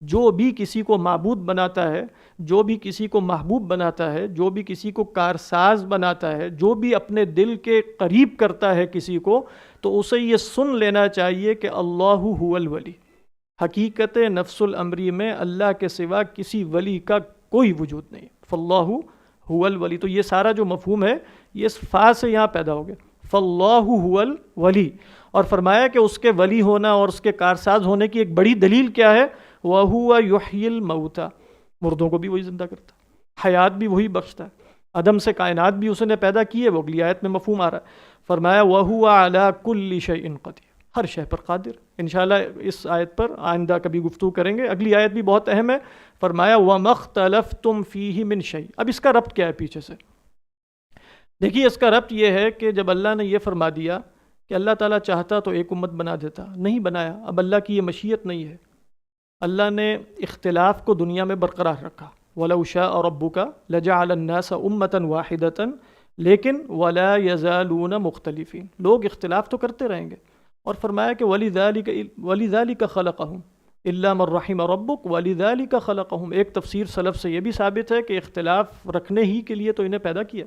جو بھی کسی کو معبود بناتا ہے، جو بھی کسی کو محبوب بناتا ہے، جو بھی کسی کو کارساز بناتا ہے، جو بھی اپنے دل کے قریب کرتا ہے کسی کو، تو اسے یہ سن لینا چاہیے کہ اللہ هو الولی۔ حقیقت نفس الامری میں اللہ کے سوا کسی ولی کا کوئی وجود نہیں، فاللہ هو الولی۔ تو یہ سارا جو مفہوم ہے یہ اس فا سے یہاں پیدا ہو گیا، فاللہ هو الولی۔ اور فرمایا کہ اس کے ولی ہونا اور اس کے کارساز ہونے کی ایک بڑی دلیل کیا ہے؟ وَهُوَ يُحْيِي الْمَوْتَى، مردوں کو بھی وہی زندہ کرتا ہے، حیات بھی وہی بخشتا ہے، عدم سے کائنات بھی اس نے پیدا کی ہے، وہ اگلی آیت میں مفہوم آ رہا ہے۔ فرمایا وَهُوَ عَلَى كُلِّ شَيْءٍ قَدِيرٌ، ہر شے پر قادر۔ انشاءاللہ اس آیت پر آئندہ کبھی گفتگو کریں گے، اگلی آیت بھی بہت اہم ہے۔ فرمایا وَمَا اخْتَلَفْتُمْ فِيهِ مِنْ شَيْءٍ۔ اب اس کا ربط کیا ہے پیچھے سے؟ دیکھیے اس کا ربط یہ ہے کہ جب اللہ نے یہ فرما دیا کہ اللہ تعالیٰ چاہتا تو ایک امت بنا دیتا، نہیں بنایا، اب اللہ کی یہ مشیت نہیں ہے۔ اللہ نے اختلاف کو دنیا میں برقرار رکھا، وَلَوْ شَاءَ رَبُّكَ لَجَعَلَ النَّاسَ أُمَّةً وَاحِدَةً، لیکن وَلَا يَزَالُونَ مُخْتَلِفِينَ، لوگ اختلاف تو کرتے رہیں گے۔ اور فرمایا کہ وَلِذَلِكَ خَلَقَهُمْ إِلَّا مَن رَحِمَ رَبُّكَ وَلِذَلِكَ خَلَقَهُمْ۔ ایک تفسیر سلف سے یہ بھی ثابت ہے کہ اختلاف رکھنے ہی کے لیے تو انہیں پیدا کیا۔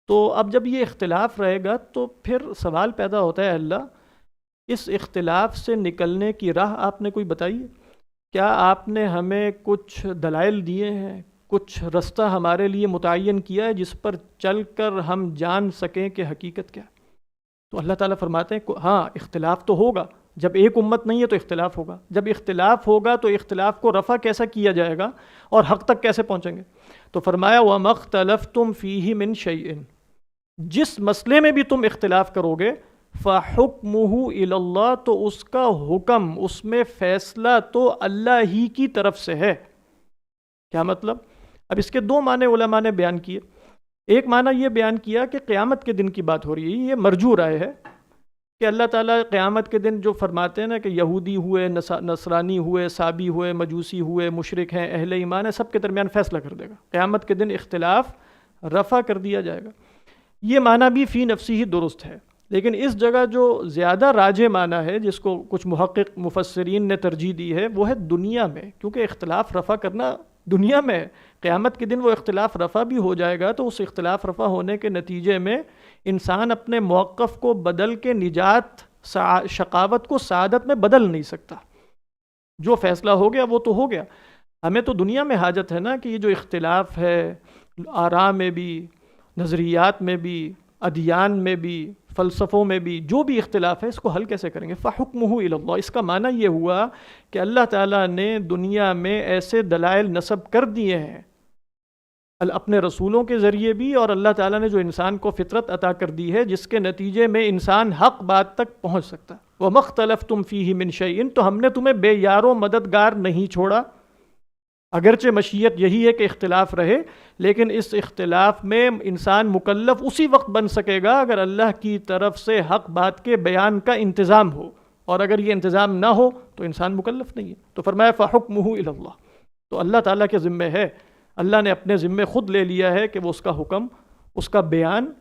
تو اب جب یہ اختلاف رہے گا تو پھر سوال پیدا ہوتا ہے، اللہ اس اختلاف سے نکلنے کی راہ آپ نے کوئی بتائی ہے؟ کیا آپ نے ہمیں کچھ دلائل دیے ہیں، کچھ رستہ ہمارے لیے متعین کیا ہے جس پر چل کر ہم جان سکیں کہ حقیقت کیا ہے؟ تو اللہ تعالیٰ فرماتے ہیں ہاں اختلاف تو ہوگا، جب ایک امت نہیں ہے تو اختلاف ہوگا، جب اختلاف ہوگا تو اختلاف کو رفع کیسا کیا جائے گا اور حق تک کیسے پہنچیں گے؟ تو فرمایا وَمَا اخْتَلَفْتُمْ فِيهِ مِنْ شَيْءٍ، جس مسئلے میں بھی تم اختلاف کرو گے فَحُكْمُهُ إِلَى اللَّهِ، تو اس کا حکم، اس میں فیصلہ تو اللہ ہی کی طرف سے ہے۔ کیا مطلب؟ اب اس کے دو معنی علماء نے بیان کیے۔ ایک معنی یہ بیان کیا کہ قیامت کے دن کی بات ہو رہی ہے، یہ مرجو رائے ہے کہ اللہ تعالیٰ قیامت کے دن جو فرماتے ہیں نا کہ یہودی ہوئے، نصرانی ہوئے، صابی ہوئے، مجوسی ہوئے، مشرک ہیں، اہل ایمان ہیں، سب کے درمیان فیصلہ کر دے گا۔ قیامت کے دن اختلاف رفع کر دیا جائے گا۔ یہ معنی بھی فی نفسی ہی درست ہے، لیکن اس جگہ جو زیادہ راجح معنی ہے جس کو کچھ محقق مفسرین نے ترجیح دی ہے وہ ہے دنیا میں، کیونکہ اختلاف رفع کرنا دنیا میں ہے۔ قیامت کے دن وہ اختلاف رفع بھی ہو جائے گا تو اس اختلاف رفع ہونے کے نتیجے میں انسان اپنے موقف کو بدل کے نجات شقاوت کو سعادت میں بدل نہیں سکتا۔ جو فیصلہ ہو گیا وہ تو ہو گیا۔ ہمیں تو دنیا میں حاجت ہے نا کہ یہ جو اختلاف ہے آراء میں بھی، نظریات میں بھی، ادیان میں بھی، فلسفوں میں بھی جو بھی اختلاف ہے اس کو حل کیسے کریں گے؟ فَحُکْمُهُ إِلَى اللَّهِ۔ اس کا معنی یہ ہوا کہ اللہ تعالیٰ نے دنیا میں ایسے دلائل نصب کر دیے ہیں اپنے رسولوں کے ذریعے بھی، اور اللہ تعالیٰ نے جو انسان کو فطرت عطا کر دی ہے جس کے نتیجے میں انسان حق بات تک پہنچ سکتا ہے۔ وَمَا اخْتَلَفْتُمْ فِيهِ مِنْ شَيْءٍ، تو ہم نے تمہیں بے یار و مددگار نہیں چھوڑا، اگرچہ مشیت یہی ہے کہ اختلاف رہے، لیکن اس اختلاف میں انسان مکلف اسی وقت بن سکے گا اگر اللہ کی طرف سے حق بات کے بیان کا انتظام ہو، اور اگر یہ انتظام نہ ہو تو انسان مکلف نہیں ہے۔ تو فرمایا فَحُکْمُهُ إِلَى اللَّهِ، تو اللہ تعالیٰ کے ذمے ہے، اللہ نے اپنے ذمے خود لے لیا ہے کہ وہ اس کا حکم، اس کا بیان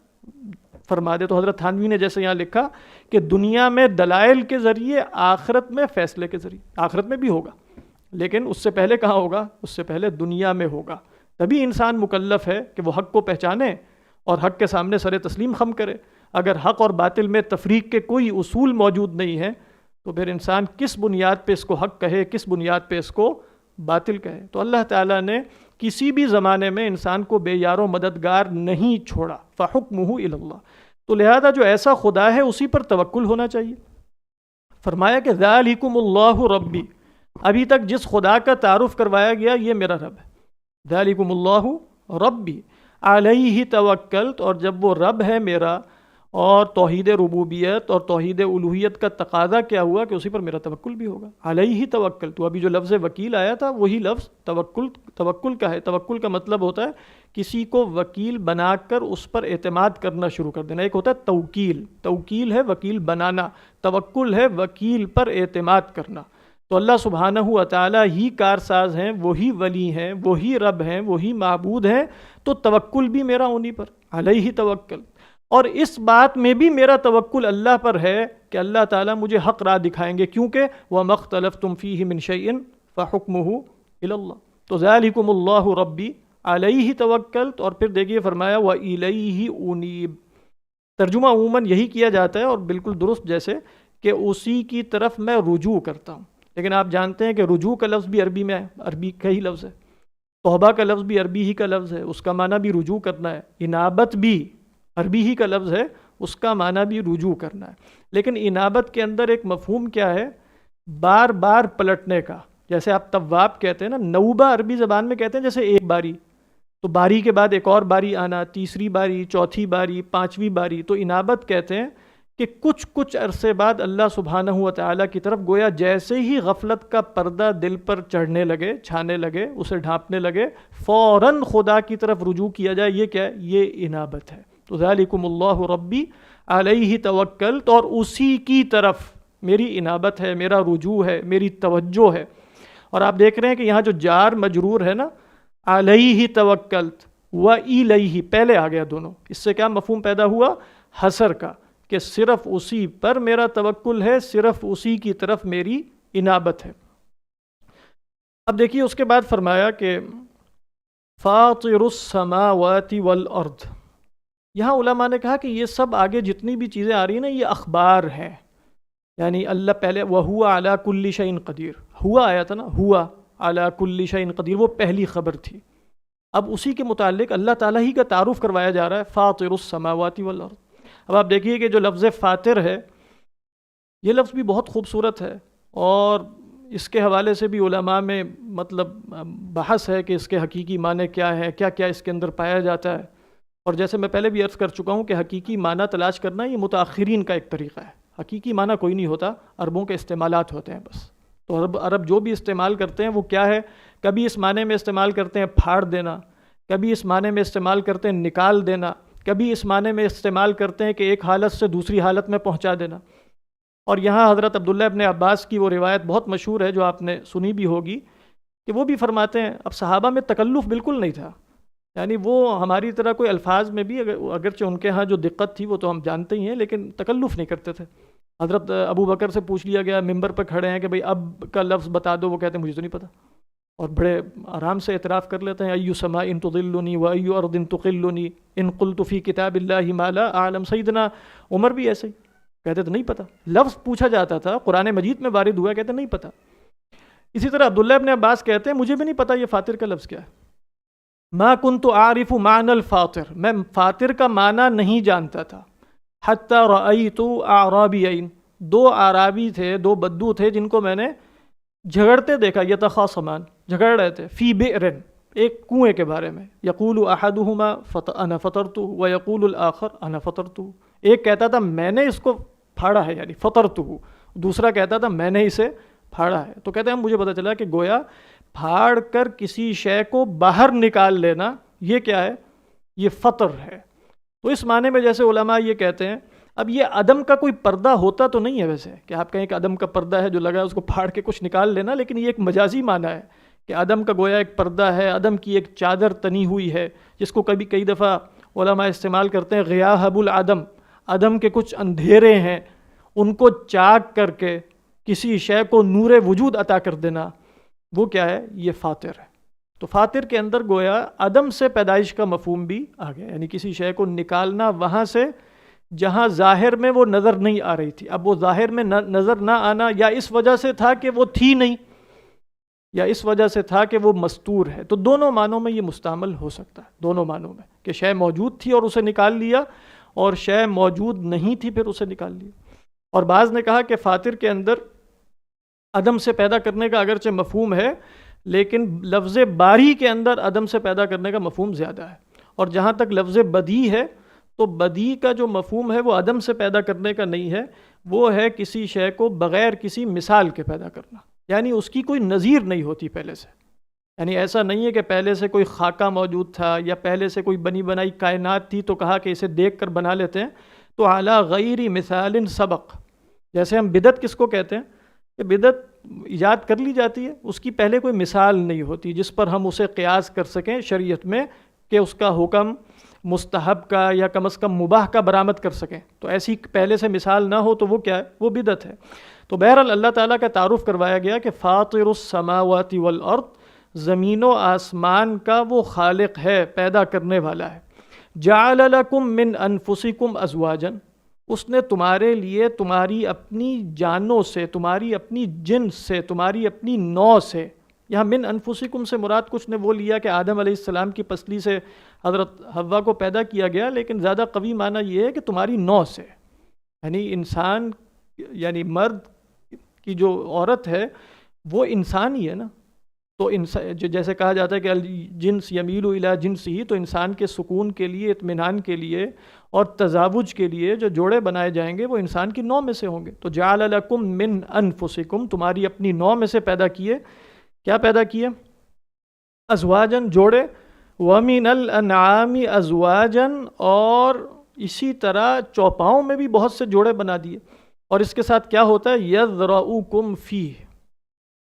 فرما دے۔ تو حضرت تھانوی نے جیسے یہاں لکھا کہ دنیا میں دلائل کے ذریعے، آخرت میں فیصلے کے ذریعے، آخرت میں بھی ہوگا لیکن اس سے پہلے کہاں ہوگا؟ اس سے پہلے دنیا میں ہوگا۔ تبھی انسان مکلف ہے کہ وہ حق کو پہچانے اور حق کے سامنے سر تسلیم خم کرے۔ اگر حق اور باطل میں تفریق کے کوئی اصول موجود نہیں ہے تو پھر انسان کس بنیاد پہ اس کو حق کہے، کس بنیاد پہ اس کو باطل کہے؟ تو اللہ تعالیٰ نے کسی بھی زمانے میں انسان کو بے یار و مددگار نہیں چھوڑا۔ فَحُکْمُهُ إِلَى اللَّهِ، تو لہذا جو ایسا خدا ہے اسی پر توکل ہونا چاہیے۔ فرمایا کہ ذَلِكُمُ اللَّهُ رَبِّي، ابھی تک جس خدا کا تعارف کروایا گیا یہ میرا رب ہے۔ ذَلِكُمُ اللَّهُ رَبِّي عَلَيْهِ تَوَكَّلْتُ، اور جب وہ رب ہے میرا اور توحید ربوبیت اور توحید الوہیت کا تقاضا کیا ہوا کہ اسی پر میرا توکل بھی ہوگا۔ علیہ توکل، تو ابھی جو لفظ وکیل آیا تھا وہی لفظ توکل کا ہے۔ توکل کا مطلب ہوتا ہے کسی کو وکیل بنا کر اس پر اعتماد کرنا شروع کر دینا۔ ایک ہوتا ہے توکیل، توکیل ہے وکیل بنانا، توکل ہے وکیل پر اعتماد کرنا۔ تو اللہ سبحانہ و تعالیٰ ہی کارساز ہیں، وہی ولی ہیں، وہی رب ہیں، وہی معبود ہیں، تو توکل بھی میرا انہی پر، علیہ توکل۔ اور اس بات میں بھی میرا توکل اللہ پر ہے کہ اللہ تعالیٰ مجھے حق راہ دکھائیں گے، کیونکہ وَمَا اخْتَلَفْتُمْ فِيهِ مِنْ شَيْءٍ فَحُكْمُهُ إِلَى اللَّهِ۔ تو ذَلِكُمُ اللَّهُ رَبِّي عَلَيْهِ تَوَكَّلْتُ، اور پھر دیکھیے فرمایا وَإِلَيْهِ أُنِيبُ۔ ترجمہ عموماً یہی کیا جاتا ہے اور بالکل درست، جیسے کہ اسی کی طرف میں رجوع کرتا ہوں، لیکن آپ جانتے ہیں کہ رجوع کا لفظ بھی عربی میں ہے، عربی کا ہی لفظ ہے۔ توبہ کا لفظ بھی عربی ہی کا لفظ ہے، اس کا معنی بھی رجوع کرنا ہے۔ انابت بھی عربی ہی کا لفظ ہے، اس کا معنی بھی رجوع کرنا ہے۔ لیکن انابت کے اندر ایک مفہوم کیا ہے؟ بار بار پلٹنے کا۔ جیسے آپ تواب کہتے ہیں نا، نوبہ عربی زبان میں کہتے ہیں جیسے ایک باری، تو باری کے بعد ایک اور باری آنا، تیسری باری، چوتھی باری، پانچویں باری۔ تو انابت کہتے ہیں کہ کچھ عرصے بعد اللہ سبحانہ و تعالیٰ کی طرف گویا جیسے ہی غفلت کا پردہ دل پر چڑھنے لگے، چھانے لگے، اسے ڈھانپنے لگے، فوراً خدا کی طرف رجوع کیا جائے۔ یہ کیا ہے؟ یہ انابت ہے۔ تو ذالکم اللہ ربی علیہ توکلت، اور اسی کی طرف میری انابت ہے، میرا رجوع ہے، میری توجہ ہے۔ اور آپ دیکھ رہے ہیں کہ یہاں جو جار مجرور ہے نا، علیہ توکلت و الیہ، پہلے آ گیا دونوں۔ اس سے کیا مفہوم پیدا ہوا؟ حصر کا، کہ صرف اسی پر میرا توکل ہے، صرف اسی کی طرف میری انابت ہے۔ اب دیکھیے اس کے بعد فرمایا کہ فاطر السماوات والارض۔ یہاں علماء نے کہا کہ یہ سب آگے جتنی بھی چیزیں آ رہی ہیں نا، یہ اخبار ہیں، یعنی اللہ پہلے وَهُوَ عَلَى كُلِّ شَيْءٍ قدیر، ہوا آیا تھا نا، ہوا عَلَى كُلِّ شَيْءٍ قدیر، وہ پہلی خبر تھی۔ اب اسی کے متعلق اللہ تعالیٰ ہی کا تعارف کروایا جا رہا ہے، فاطر السماوات والارض۔ اب آپ دیکھیے کہ جو لفظ فاطر ہے، یہ لفظ بھی بہت خوبصورت ہے، اور اس کے حوالے سے بھی علماء میں مطلب بحث ہے کہ اس کے حقیقی معنی کیا ہے، کیا کیا اس کے اندر پایا جاتا ہے۔ اور جیسے میں پہلے بھی عرض کر چکا ہوں کہ حقیقی معنی تلاش کرنا یہ متاخرین کا ایک طریقہ ہے، حقیقی معنی کوئی نہیں ہوتا، عربوں کے استعمالات ہوتے ہیں بس۔ تو عرب جو بھی استعمال کرتے ہیں وہ کیا ہے؟ کبھی اس معنی میں استعمال کرتے ہیں پھاڑ دینا، کبھی اس معنی میں استعمال کرتے ہیں نکال دینا، کبھی اس معنی میں استعمال کرتے ہیں کہ ایک حالت سے دوسری حالت میں پہنچا دینا۔ اور یہاں حضرت عبداللہ ابن عباس کی وہ روایت بہت مشہور ہے جو آپ نے سنی بھی ہوگی، کہ وہ بھی فرماتے ہیں اب صحابہ میں تکلف بالکل نہیں تھا، یعنی وہ ہماری طرح کوئی الفاظ میں بھی اگرچہ ان کے ہاں جو دقت تھی وہ تو ہم جانتے ہی ہیں، لیکن تکلف نہیں کرتے تھے۔ حضرت ابو بکر سے پوچھ لیا گیا، ممبر پہ کھڑے ہیں کہ بھئی اب کا لفظ بتا دو، وہ کہتے ہیں مجھے تو نہیں پتہ، اور بڑے آرام سے اعتراف کر لیتے ہیں، ایو سماء تضلنی و ایو ارض تقلنی ان قلت فی کتاب اللہ ما لا اعلم۔ سیدنا عمر بھی ایسے ہی کہتے تھے نہیں پتہ، لفظ پوچھا جاتا تھا، قرآن مجید میں وارد ہوا، کہتے نہیں پتہ۔ اسی طرح عبداللہ ابن عباس کہتے ہیں مجھے بھی نہیں پتہ یہ فاطر کا لفظ کیا ہے، ما کنت عارف معنی الفاطر، میں فاطر کا معنی نہیں جانتا تھا، حتی رأیت اعرابیین، دو اعرابی تھے، دو بدو تھے جن کو میں نے جھگڑتے دیکھا، یتخاصمان، جھگڑ رہے تھے، فی بئر، ایک کنویں کے بارے میں، یقول احدہما انا فطرتہ ویقول الاخر انا فطرتہ، ایک کہتا تھا میں نے اس کو پھاڑا ہے یعنی فطرتہ، دوسرا کہتا تھا میں نے اسے پھاڑا ہے۔ تو کہتے ہیں مجھے پتہ چلا کہ گویا پھاڑ کر کسی شے کو باہر نکال لینا یہ کیا ہے، یہ فطر ہے۔ تو اس معنی میں جیسے علماء یہ کہتے ہیں، اب یہ عدم کا کوئی پردہ ہوتا تو نہیں ہے ویسے کہ آپ کہیں کہ عدم کا پردہ ہے جو لگا ہے اس کو پھاڑ کے کچھ نکال لینا، لیکن یہ ایک مجازی معنی ہے کہ عدم کا گویا ایک پردہ ہے، عدم کی ایک چادر تنی ہوئی ہے، جس کو کئی دفعہ علماء استعمال کرتے ہیں، غیاہب العدم، عدم کے کچھ اندھیرے ہیں ان کو چاک کر کے کسی شے کو نور وجود عطا کر دینا، وہ کیا ہے، یہ فاطر ہے۔ تو فاطر کے اندر گویا عدم سے پیدائش کا مفہوم بھی آ گیا، یعنی کسی شے کو نکالنا وہاں سے جہاں ظاہر میں وہ نظر نہیں آ رہی تھی، اب وہ ظاہر میں نظر نہ آنا یا اس وجہ سے تھا کہ وہ تھی نہیں، یا اس وجہ سے تھا کہ وہ مستور ہے، تو دونوں معنوں میں یہ مستعمل ہو سکتا ہے، دونوں معنوں میں کہ شے موجود تھی اور اسے نکال لیا، اور شے موجود نہیں تھی پھر اسے نکال لیا۔ اور بعض نے کہا کہ فاطر کے اندر عدم سے پیدا کرنے کا اگرچہ مفہوم ہے، لیکن لفظ باری کے اندر عدم سے پیدا کرنے کا مفہوم زیادہ ہے، اور جہاں تک لفظ بدی ہے تو بدی کا جو مفہوم ہے وہ عدم سے پیدا کرنے کا نہیں ہے، وہ ہے کسی شے کو بغیر کسی مثال کے پیدا کرنا، یعنی اس کی کوئی نظیر نہیں ہوتی پہلے سے، یعنی ایسا نہیں ہے کہ پہلے سے کوئی خاکہ موجود تھا یا پہلے سے کوئی بنی بنائی کائنات تھی تو کہا کہ اسے دیکھ کر بنا لیتے ہیں، تو اعلیٰ غیر مثال سبق، جیسے ہم بدعت کس کو کہتے ہیں کہ بدعت ایجاد کر لی جاتی ہے، اس کی پہلے کوئی مثال نہیں ہوتی جس پر ہم اسے قیاس کر سکیں شریعت میں کہ اس کا حکم مستحب کا یا کم از کم مباح کا برآمد کر سکیں، تو ایسی پہلے سے مثال نہ ہو تو وہ کیا ہے، وہ بدعت ہے۔ تو بہرحال اللہ تعالیٰ کا تعارف کروایا گیا کہ فاطر السماوات والارض، زمین و آسمان کا وہ خالق ہے، پیدا کرنے والا ہے۔ جعل لکم من انفسکم ازواجا، اس نے تمہارے لیے تمہاری اپنی جانوں سے، تمہاری اپنی جنس سے، تمہاری اپنی نوع سے، یہاں من انفسکم سے مراد کچھ نے وہ لیا کہ آدم علیہ السلام کی پسلی سے حضرت حوا کو پیدا کیا گیا، لیکن زیادہ قوی معنی یہ ہے کہ تمہاری نوع سے، یعنی انسان، یعنی مرد کی جو عورت ہے وہ انسان ہی ہے نا، تو جیسے کہا جاتا ہے کہ الجنس یمیل الی جنس ہی، تو انسان کے سکون کے لیے، اطمینان کے لیے اور تزاوج کے لیے جو جوڑے بنائے جائیں گے وہ انسان کی نوع میں سے ہوں گے۔ تو جعل لکم من انفسکم، تمہاری اپنی نوع میں سے پیدا کیے، کیا پیدا کیے، ازواجن، جوڑے، ومن الانعام ازواجن، اور اسی طرح چوپاؤں میں بھی بہت سے جوڑے بنا دیے، اور اس کے ساتھ کیا ہوتا ہے، یذرؤکم فیہ،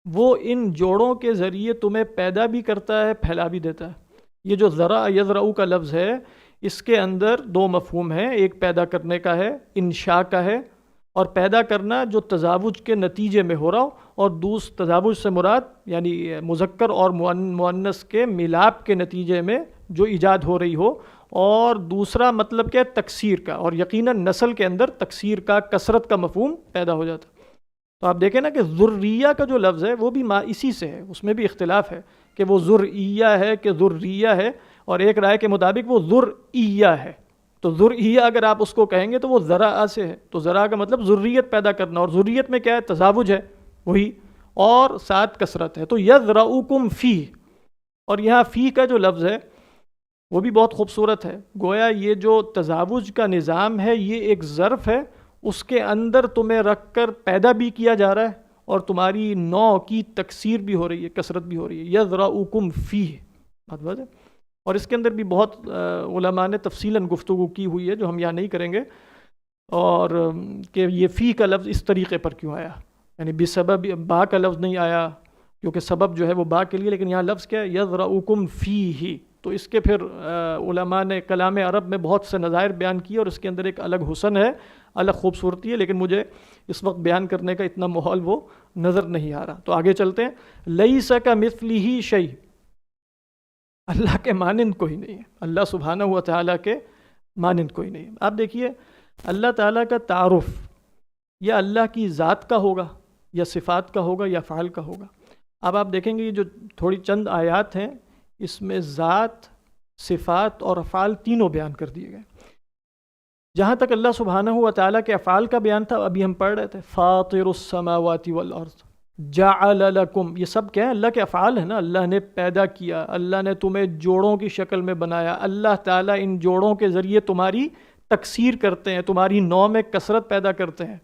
وہ ان جوڑوں کے ذریعے تمہیں پیدا بھی کرتا ہے، پھیلا بھی دیتا ہے۔ یہ جو ذرا یذرؤ کا لفظ ہے اس کے اندر دو مفہوم ہیں، ایک پیدا کرنے کا ہے، انشاء کا ہے، اور پیدا کرنا جو تزاوج کے نتیجے میں ہو رہا ہو، اور تزاوج سے مراد یعنی مذکر اور مؤنث کے ملاپ کے نتیجے میں جو ایجاد ہو رہی ہو، اور دوسرا مطلب کیا ہے، تکثیر کا، اور یقیناً نسل کے اندر تکثیر کا، کثرت کا مفہوم پیدا ہو جاتا ہے۔ تو آپ دیکھیں نا کہ ذریہ کا جو لفظ ہے وہ بھی اسی سے ہے، اس میں بھی اختلاف ہے کہ وہ ذریہ ہے کہ ذریہ ہے، اور ایک رائے کے مطابق وہ ذریہ ہے۔ تو ذریہ اگر آپ اس کو کہیں گے تو وہ ذرا سے ہے، تو ذرا کا مطلب ذریت پیدا کرنا، اور ذریت میں کیا ہے، تزاوج ہے وہی، اور ساتھ کثرت ہے۔ تو یذرؤکم فیہ، اور یہاں فی کا جو لفظ ہے وہ بھی بہت خوبصورت ہے، گویا یہ جو تزاوج کا نظام ہے یہ ایک ظرف ہے، اس کے اندر تمہیں رکھ کر پیدا بھی کیا جا رہا ہے، اور تمہاری نوع کی تکثیر بھی ہو رہی ہے، کثرت بھی ہو رہی ہے۔ یذرؤکم فیہ، بات ہے، اور اس کے اندر بھی بہت علماء نے تفصیلاً گفتگو کی ہوئی ہے جو ہم یہاں نہیں کریں گے، اور کہ یہ فی کا لفظ اس طریقے پر کیوں آیا، یعنی بسبب با کا لفظ نہیں آیا کیونکہ سبب جو ہے وہ با کے لیے، لیکن یہاں لفظ کیا ہے، یذرؤکم فیہ، تو اس کے پھر علماء نے کلام عرب میں بہت سے نظائر بیان کیے اور اس کے اندر ایک الگ حسن ہے، الگ خوبصورتی ہے، لیکن مجھے اس وقت بیان کرنے کا اتنا ماحول وہ نظر نہیں آ رہا۔ تو آگے چلتے ہیں۔ لیس کمثلہ شیء، اللہ کے مانند کوئی نہیں ہے، اللہ سبحانہ و تعالیٰ کے مانند کوئی نہیں ہے۔ آپ دیکھیے اللہ تعالیٰ کا تعارف یا اللہ کی ذات کا ہوگا یا صفات کا ہوگا یا افعال کا ہوگا۔ اب آپ دیکھیں گے یہ جو تھوڑی چند آیات ہیں اس میں ذات، صفات اور افعال تینوں بیان کر دیے گئے۔ جہاں تک اللہ سبحانہ و تعالیٰ کے افعال کا بیان تھا، ابھی ہم پڑھ رہے تھے فاطر السماوات والارض جعل لکم، یہ سب کیا ہے؟ اللہ کے افعال ہیں نا۔ اللہ نے پیدا کیا، اللہ نے تمہیں جوڑوں کی شکل میں بنایا، اللہ تعالیٰ ان جوڑوں کے ذریعے تمہاری تکثیر کرتے ہیں، تمہاری نوع میں کثرت پیدا کرتے ہیں۔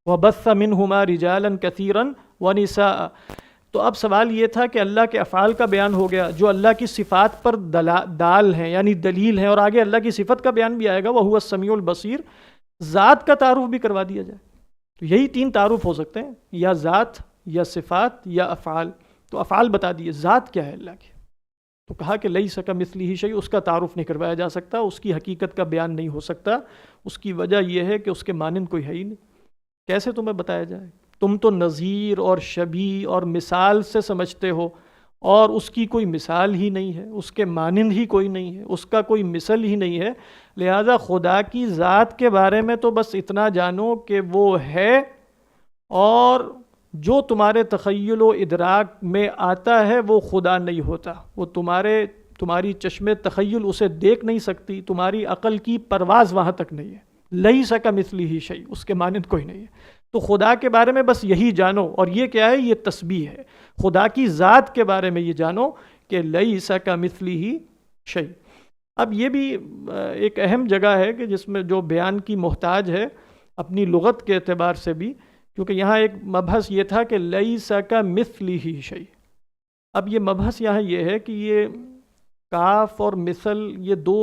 وَبَثَّ مِنْهُمَا رِجَالًا كَثِيرًا وَنِسَاءً۔ تو اب سوال یہ تھا کہ اللہ کے افعال کا بیان ہو گیا جو اللہ کی صفات پر دال ہیں یعنی دلیل ہیں، اور آگے اللہ کی صفت کا بیان بھی آئے گا، وَهُوَ السَّمِيعُ الْبَصِيرُ۔ ذات کا تعارف بھی کروا دیا جائے تو یہی تین تعارف ہو سکتے ہیں، یا ذات یا صفات یا افعال۔ تو افعال بتا دیے، ذات کیا ہے اللہ کی؟ تو کہا کہ لیس کمثلہ شیء، اس کا تعارف نہیں کروایا جا سکتا، اس کی حقیقت کا بیان نہیں ہو سکتا۔ اس کی وجہ یہ ہے کہ اس کے مانند کوئی ہے ہی نہیں۔ کیسے تمہیں بتایا جائے؟ تم تو نظیر اور شبیہ اور مثال سے سمجھتے ہو، اور اس کی کوئی مثال ہی نہیں ہے، اس کے مانند ہی کوئی نہیں ہے، اس کا کوئی مثل ہی نہیں ہے۔ لہذا خدا کی ذات کے بارے میں تو بس اتنا جانو کہ وہ ہے، اور جو تمہارے تخیل و ادراک میں آتا ہے وہ خدا نہیں ہوتا، وہ تمہاری چشم تخیل اسے دیکھ نہیں سکتی، تمہاری عقل کی پرواز وہاں تک نہیں ہے۔ لیس کمثلہ شیء، اس کے مانند کوئی نہیں ہے۔ تو خدا کے بارے میں بس یہی جانو، اور یہ کیا ہے؟ یہ تسبیح ہے۔ خدا کی ذات کے بارے میں یہ جانو کہ لیس کمثلہ شیء۔ اب یہ بھی ایک اہم جگہ ہے کہ جس میں جو بیان کی محتاج ہے اپنی لغت کے اعتبار سے بھی، کیونکہ یہاں ایک مبحث یہ تھا کہ لیس کمثلہ شیء۔ اب یہ مبحث یہاں یہ ہے کہ یہ کاف اور مثل یہ دو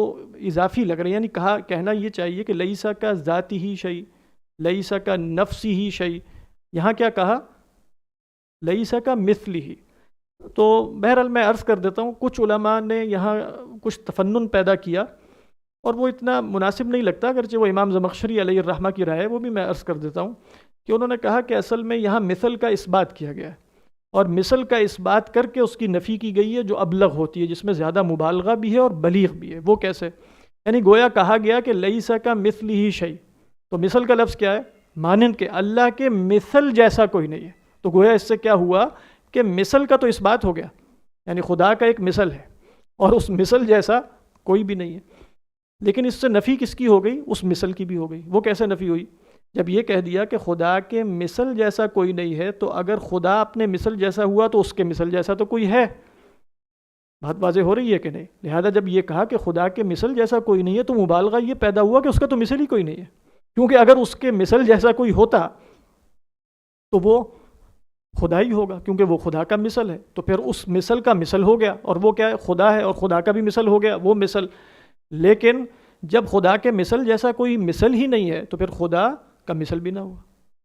اضافی لگ رہے ہیں، یعنی کہنا یہ چاہیے کہ لیس کا ذاتی ہی شیء، لیس کا نفسی ہی شیء۔ یہاں کیا کہا؟ لیس کا مثلہ۔ تو بہرحال میں عرض کر دیتا ہوں، کچھ علماء نے یہاں کچھ تفنن پیدا کیا اور وہ اتنا مناسب نہیں لگتا، اگرچہ وہ امام زمخشری علیہ الرحمہ کی رائے ہے، وہ بھی میں عرض کر دیتا ہوں کہ انہوں نے کہا کہ اصل میں یہاں مثل کا اثبات کیا گیا ہے، اور مثل کا اثبات کر کے اس کی نفی کی گئی ہے جو ابلغ ہوتی ہے، جس میں زیادہ مبالغہ بھی ہے اور بلیغ بھی ہے۔ وہ کیسے؟ یعنی گویا کہا گیا کہ لیس کا مثلہ شیء، تو مثل کا لفظ کیا ہے؟ مانند کے، اللہ کے مثل جیسا کوئی نہیں ہے۔ تو گویا اس سے کیا ہوا کہ مثل کا تو اثبات ہو گیا، یعنی خدا کا ایک مثل ہے اور اس مثل جیسا کوئی بھی نہیں ہے، لیکن اس سے نفی کس کی ہو گئی؟ اس مثل کی بھی ہو گئی۔ وہ کیسے نفی ہوئی؟ جب یہ کہہ دیا کہ خدا کے مثل جیسا کوئی نہیں ہے، تو اگر خدا اپنے مثل جیسا ہوا تو اس کے مثل جیسا تو کوئی ہے۔ بات واضح ہو رہی ہے کہ نہیں؟ لہذا جب یہ کہا کہ خدا کے مثل جیسا کوئی نہیں ہے تو مبالغہ یہ پیدا ہوا کہ اس کا تو مثل ہی کوئی نہیں ہے، کیونکہ اگر اس کے مثل جیسا کوئی ہوتا تو وہ خدا ہی ہوگا، کیونکہ وہ خدا کا مثل ہے، تو پھر اس مثل کا مثل ہو گیا، اور وہ کیا ہے؟ خدا ہے، اور خدا کا بھی مثل ہو گیا وہ مثل۔ لیکن جب خدا کے مثل جیسا کوئی مثل ہی نہیں ہے تو پھر خدا کا مثل بھی نہ ہوا۔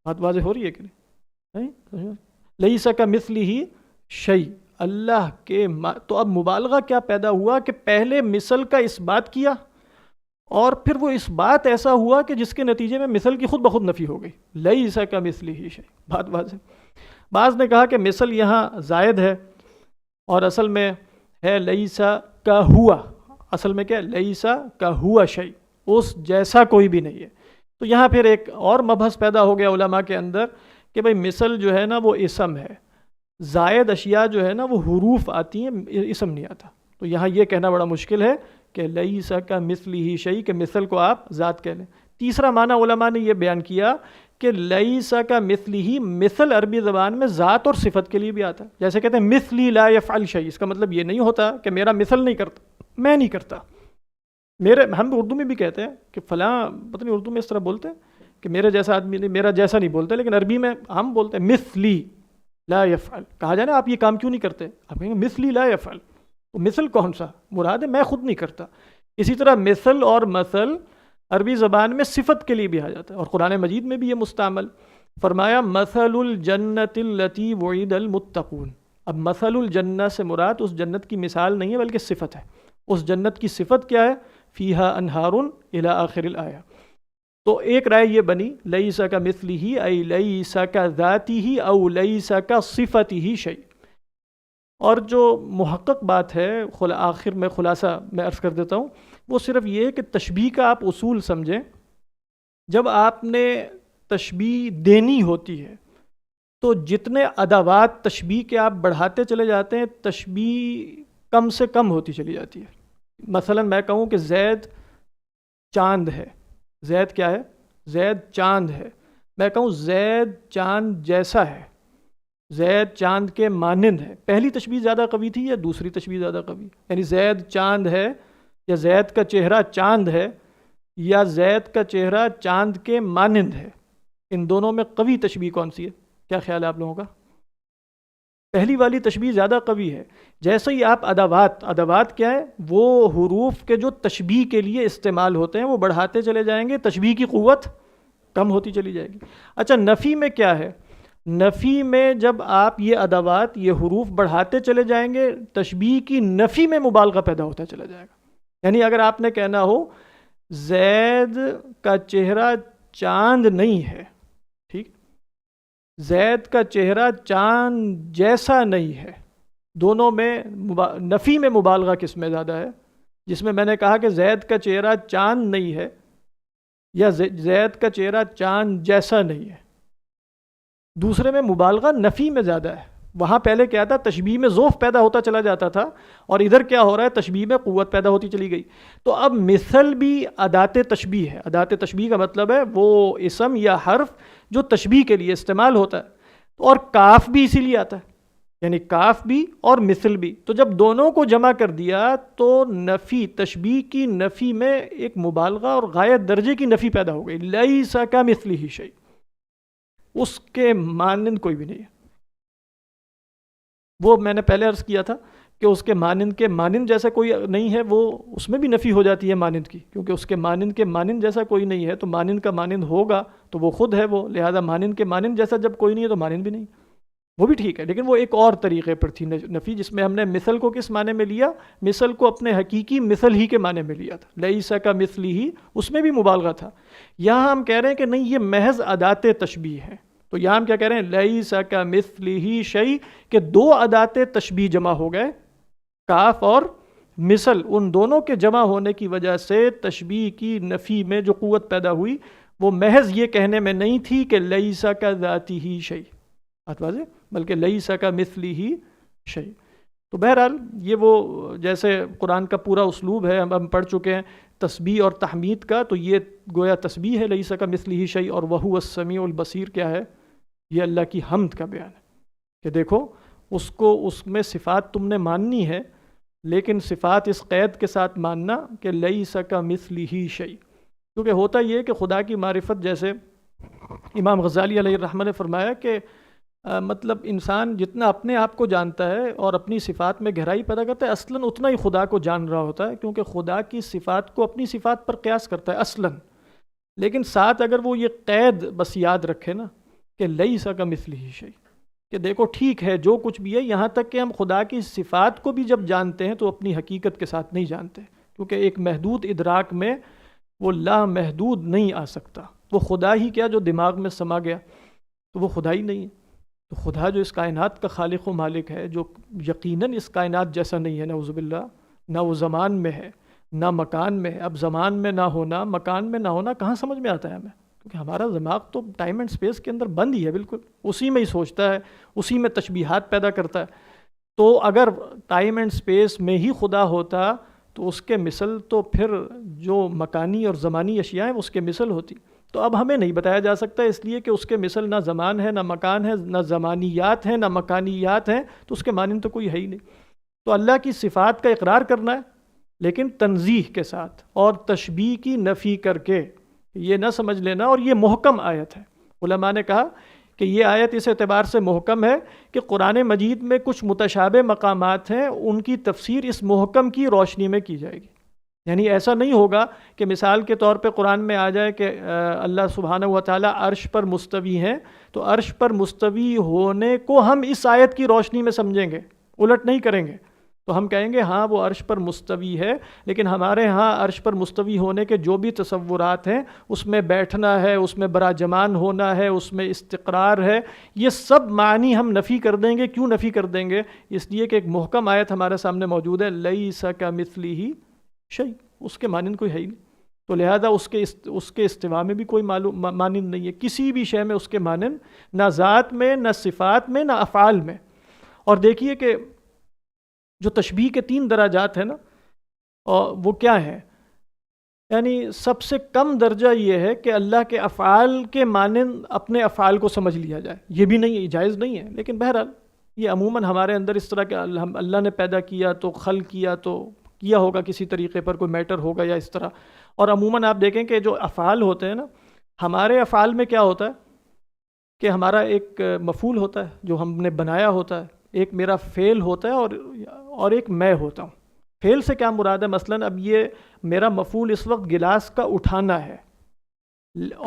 بات واضح ہو رہی ہے کہ نہیں؟ لیس کمثلہ شیء، اللہ کے تو اب مبالغہ کیا پیدا ہوا کہ پہلے مثل کا اثبات کیا اور پھر وہ اثبات ایسا ہوا کہ جس کے نتیجے میں مثل کی خود بخود نفی ہو گئی۔ لیس کمثلہ شیء، بات واضح۔ بعض نے کہا کہ مثل یہاں زائد ہے اور اصل میں ہے لیس کا ہوا، اصل میں کیا ہے؟ لیس کا ہوا شیء، اس جیسا کوئی بھی نہیں ہے۔ تو یہاں پھر ایک اور مبحث پیدا ہو گیا علماء کے اندر کہ بھئی مثل جو ہے نا وہ اسم ہے، زائد اشیاء جو ہے نا وہ حروف آتی ہیں، اسم نہیں آتا۔ تو یہاں یہ کہنا بڑا مشکل ہے کہ لیس کمثلہ شیء، کہ مثل کو آپ ذات کہہ لیں۔ تیسرا معنی علماء نے یہ بیان کیا کہ لیس کمثلہ، مثل عربی زبان میں ذات اور صفت کے لیے بھی آتا ہے، جیسے کہتے ہیں مثلی لا یفعل شیء، اس کا مطلب یہ نہیں ہوتا کہ میرا مثل نہیں کرتا، میں نہیں کرتا۔ ہم اردو میں بھی کہتے ہیں کہ فلاں، پتہ نہیں اردو میں اس طرح بولتے ہیں کہ میرے جیسا آدمی نہیں، میرا جیسا نہیں بولتے، لیکن عربی میں ہم بولتے ہیں مثلی لا یفعل۔ کہا جائے نا آپ یہ کام کیوں نہیں کرتے، آپ کہیں گے مثلی لا یفعل، تو مثل کون سا؟ مراد ہے میں خود نہیں کرتا۔ اسی طرح مثل اور مثل عربی زبان میں صفت کے لیے بھی آ جاتا ہے، اور قرآن مجید میں بھی یہ مستعمل۔ فرمایا مثل الجنت التی وعد المتقون۔ اب مثل الجنہ سے مراد اس جنت کی مثال نہیں ہے بلکہ صفت ہے، اس جنت کی صفت کیا ہے؟ فیہا انہار الی آخر الآیہ۔ تو ایک رائے یہ بنی لیس کمثلہ ای لیس کذاتہ او لیس کصفتہ شیء۔ اور جو محقق بات ہے آخر میں خلاصہ میں عرض کر دیتا ہوں، وہ صرف یہ ہے کہ تشبیہ کا آپ اصول سمجھیں۔ جب آپ نے تشبیہ دینی ہوتی ہے تو جتنے ادوات تشبیہ کے آپ بڑھاتے چلے جاتے ہیں، تشبیہ کم سے کم ہوتی چلی جاتی ہے۔ مثلا میں کہوں کہ زید چاند ہے، زید کیا ہے؟ زید چاند ہے۔ میں کہوں زید چاند جیسا ہے، زید چاند کے مانند ہے، پہلی تشبیہ زیادہ قوی تھی یا دوسری تشبیہ زیادہ قوی؟ یعنی زید چاند ہے یا زید کا چہرہ چاند ہے یا زید کا چہرہ چاند کے مانند ہے، ان دونوں میں قوی تشبیہ کون سی ہے؟ کیا خیال ہے آپ لوگوں کا؟ پہلی والی تشبیہ زیادہ قوی ہے۔ جیسے ہی آپ ادوات کیا ہے؟ وہ حروف کے جو تشبیہ کے لیے استعمال ہوتے ہیں وہ بڑھاتے چلے جائیں گے، تشبیہ کی قوت کم ہوتی چلی جائے گی۔ اچھا نفی میں کیا ہے؟ نفی میں جب آپ یہ ادوات، یہ حروف بڑھاتے چلے جائیں گے، تشبیہ کی نفی میں مبالغہ پیدا ہوتا چلا جائے گا۔ یعنی اگر آپ نے کہنا ہو زید کا چہرہ چاند نہیں ہے، ٹھیک، زید کا چہرہ چاند جیسا نہیں ہے، دونوں میں نفی میں مبالغہ کس میں زیادہ ہے؟ جس میں نے کہا کہ زید کا چہرہ چاند نہیں ہے یا زید کا چہرہ چاند جیسا نہیں ہے، دوسرے میں مبالغہ نفی میں زیادہ ہے۔ وہاں پہلے کیا تھا؟ تشبیہ میں ضعف پیدا ہوتا چلا جاتا تھا، اور ادھر کیا ہو رہا ہے؟ تشبیہ میں قوت پیدا ہوتی چلی گئی۔ تو اب مثل بھی ادات تشبیہ ہے۔ ادات تشبیہ کا مطلب ہے وہ اسم یا حرف جو تشبیہ کے لیے استعمال ہوتا ہے، اور کاف بھی اسی لیے آتا ہے، یعنی کاف بھی اور مثل بھی۔ تو جب دونوں کو جمع کر دیا تو نفی، تشبیہ کی نفی میں ایک مبالغہ اور غایت درجے کی نفی پیدا ہو گئی۔ لیس کمثلہ شیء، اس کے مانند کوئی بھی نہیں ہے۔ وہ میں نے پہلے عرض کیا تھا کہ اس کے مانند جیسا کوئی نہیں ہے، وہ اس میں بھی نفی ہو جاتی ہے مانند کی، کیونکہ اس کے مانند جیسا کوئی نہیں ہے، تو مانند کا مانند ہوگا تو وہ خود ہے وہ، لہذا مانند کے مانند جیسا جب کوئی نہیں ہے تو مانند بھی نہیں، وہ بھی ٹھیک ہے۔ لیکن وہ ایک اور طریقے پر تھی نفی، جس میں ہم نے مثل کو کس معنی میں لیا؟ مثل کو اپنے حقیقی مثل ہی کے معنی میں لیا تھا، لیس کمثلہ، اس میں بھی مبالغہ تھا۔ یہاں ہم کہہ رہے ہیں کہ نہیں، یہ محض ادات تشبیہ ہے۔ تو یہاں ہم کیا کہہ رہے ہیں؟ لیس کمثلہ شیء، کہ دو ادات تشبیہ جمع ہو گئے، کاف اور مثل، ان دونوں کے جمع ہونے کی وجہ سے تشبیہ کی نفی میں جو قوت پیدا ہوئی وہ محض یہ کہنے میں نہیں تھی کہ لیس کذاتہ شیء، بات واضح، بلکہ لیس کمثلہ شیء۔ تو بہرحال یہ وہ جیسے قرآن کا پورا اسلوب ہے، ہم پڑھ چکے ہیں تسبیح اور تحمید کا، تو یہ گویا تسبیح ہے لیس کمثلہ شیء، اور وہو السمیع البصیر کیا ہے؟ یہ اللہ کی حمد کا بیان ہے کہ دیکھو اس میں صفات تم نے ماننی ہے، لیکن صفات اس قید کے ساتھ ماننا کہ لیس کمثلہ شیء، کیونکہ ہوتا یہ ہے کہ خدا کی معرفت، جیسے امام غزالی علیہ الرحمہ نے فرمایا کہ مطلب انسان جتنا اپنے آپ کو جانتا ہے اور اپنی صفات میں گہرائی پیدا کرتا ہے، اصلاً اتنا ہی خدا کو جان رہا ہوتا ہے، کیونکہ خدا کی صفات کو اپنی صفات پر قیاس کرتا ہے اصلاً، لیکن ساتھ اگر وہ یہ قید بس یاد رکھے نا کہ لیس کمثلہ شیء، کہ دیکھو ٹھیک ہے جو کچھ بھی ہے، یہاں تک کہ ہم خدا کی صفات کو بھی جب جانتے ہیں تو اپنی حقیقت کے ساتھ نہیں جانتے، کیونکہ ایک محدود ادراک میں وہ لامحدود نہیں آ سکتا، وہ خدا ہی کیا جو دماغ میں سما گیا تو وہ خدا ہی نہیں ہے۔ تو خدا جو اس کائنات کا خالق و مالک ہے، جو یقیناً اس کائنات جیسا نہیں ہے نعوذ باللہ، نہ وہ زمان میں ہے نہ مکان میں ہے۔ اب زمان میں نہ ہونا، مکان میں نہ ہونا کہاں سمجھ میں آتا ہے ہمیں؟ کیونکہ ہمارا دماغ تو ٹائم اینڈ اسپیس کے اندر بند ہی ہے، بالکل اسی میں ہی سوچتا ہے، اسی میں تشبیہات پیدا کرتا ہے۔ تو اگر ٹائم اینڈ اسپیس میں ہی خدا ہوتا تو اس کے مثل تو پھر جو مکانی اور زمانی اشیاء ہیں اس کے مثل ہوتی۔ تو اب ہمیں نہیں بتایا جا سکتا، اس لیے کہ اس کے مثل نہ زمان ہے، نہ مکان ہے، نہ زمانیات ہیں، نہ مکانیات ہیں، تو اس کے مانند تو کوئی ہے ہی نہیں۔ تو اللہ کی صفات کا اقرار کرنا ہے، لیکن تنزیہ کے ساتھ اور تشبیہ کی نفی کر کے، یہ نہ سمجھ لینا۔ اور یہ محکم آیت ہے، علماء نے کہا کہ یہ آیت اس اعتبار سے محکم ہے کہ قرآن مجید میں کچھ متشابہ مقامات ہیں، ان کی تفسیر اس محکم کی روشنی میں کی جائے گی۔ یعنی ایسا نہیں ہوگا کہ مثال کے طور پہ قرآن میں آ جائے کہ اللہ سبحانہ و تعالیٰ عرش پر مستوی ہیں، تو عرش پر مستوی ہونے کو ہم اس آیت کی روشنی میں سمجھیں گے، الٹ نہیں کریں گے۔ تو ہم کہیں گے ہاں وہ عرش پر مستوی ہے، لیکن ہمارے ہاں عرش پر مستوی ہونے کے جو بھی تصورات ہیں، اس میں بیٹھنا ہے، اس میں براجمان ہونا ہے، اس میں استقرار ہے، یہ سب معنی ہم نفی کر دیں گے۔ کیوں نفی کر دیں گے؟ اس لیے کہ ایک محکم آیت ہمارے سامنے موجود ہے، لیس کمثلہ شیء، اس کے مانند کوئی ہے ہی نہیں، تو لہذا اس کے استوا میں بھی کوئی مانند نہیں ہے، کسی بھی شے میں اس کے مانند، نہ ذات میں، نہ صفات میں، نہ افعال میں۔ اور دیکھیے کہ جو تشبیہ کے 3 درجات ہیں نا، اور وہ کیا ہے؟ یعنی سب سے کم درجہ یہ ہے کہ اللہ کے افعال کے مانند اپنے افعال کو سمجھ لیا جائے، یہ بھی نہیں، جائز نہیں ہے، لیکن بہرحال یہ عموماً ہمارے اندر اس طرح کہ اللہ نے پیدا کیا تو خلق کیا تو کیا ہوگا کسی طریقے پر، کوئی میٹر ہوگا یا اس طرح۔ اور عموماً آپ دیکھیں کہ جو افعال ہوتے ہیں نا، ہمارے افعال میں کیا ہوتا ہے کہ ہمارا ایک مفعول ہوتا ہے جو ہم نے بنایا ہوتا ہے، ایک میرا فعل ہوتا ہے اور ایک میں ہوتا ہوں۔ فعل سے کیا مراد ہے؟ مثلاً اب یہ میرا مفعول اس وقت گلاس کا اٹھانا ہے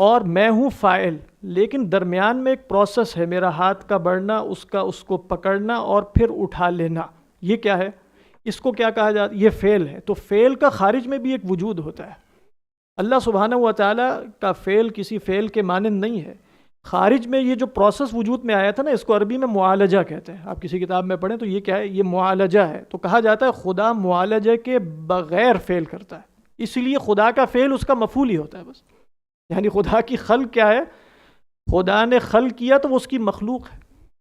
اور میں ہوں فاعل، لیکن درمیان میں ایک پروسیس ہے، میرا ہاتھ کا بڑھنا، اس کو پکڑنا اور پھر اٹھا لینا، یہ کیا ہے؟ اس کو کیا کہا جاتا ہے؟ یہ فعل ہے۔ تو فعل کا خارج میں بھی ایک وجود ہوتا ہے۔ اللہ سبحانہ و تعالیٰ کا فعل کسی فعل کے مانند نہیں ہے، خارج میں یہ جو پروسیس وجود میں آیا تھا نا، اس کو عربی میں معالجہ کہتے ہیں، آپ کسی کتاب میں پڑھیں تو یہ کیا ہے؟ یہ معالجہ ہے۔ تو کہا جاتا ہے خدا معالجے کے بغیر فعل کرتا ہے، اس لیے خدا کا فعل اس کا مفعول ہی ہوتا ہے بس۔ یعنی خدا کی خلق کیا ہے؟ خدا نے خلق کیا تو وہ اس کی مخلوق ہے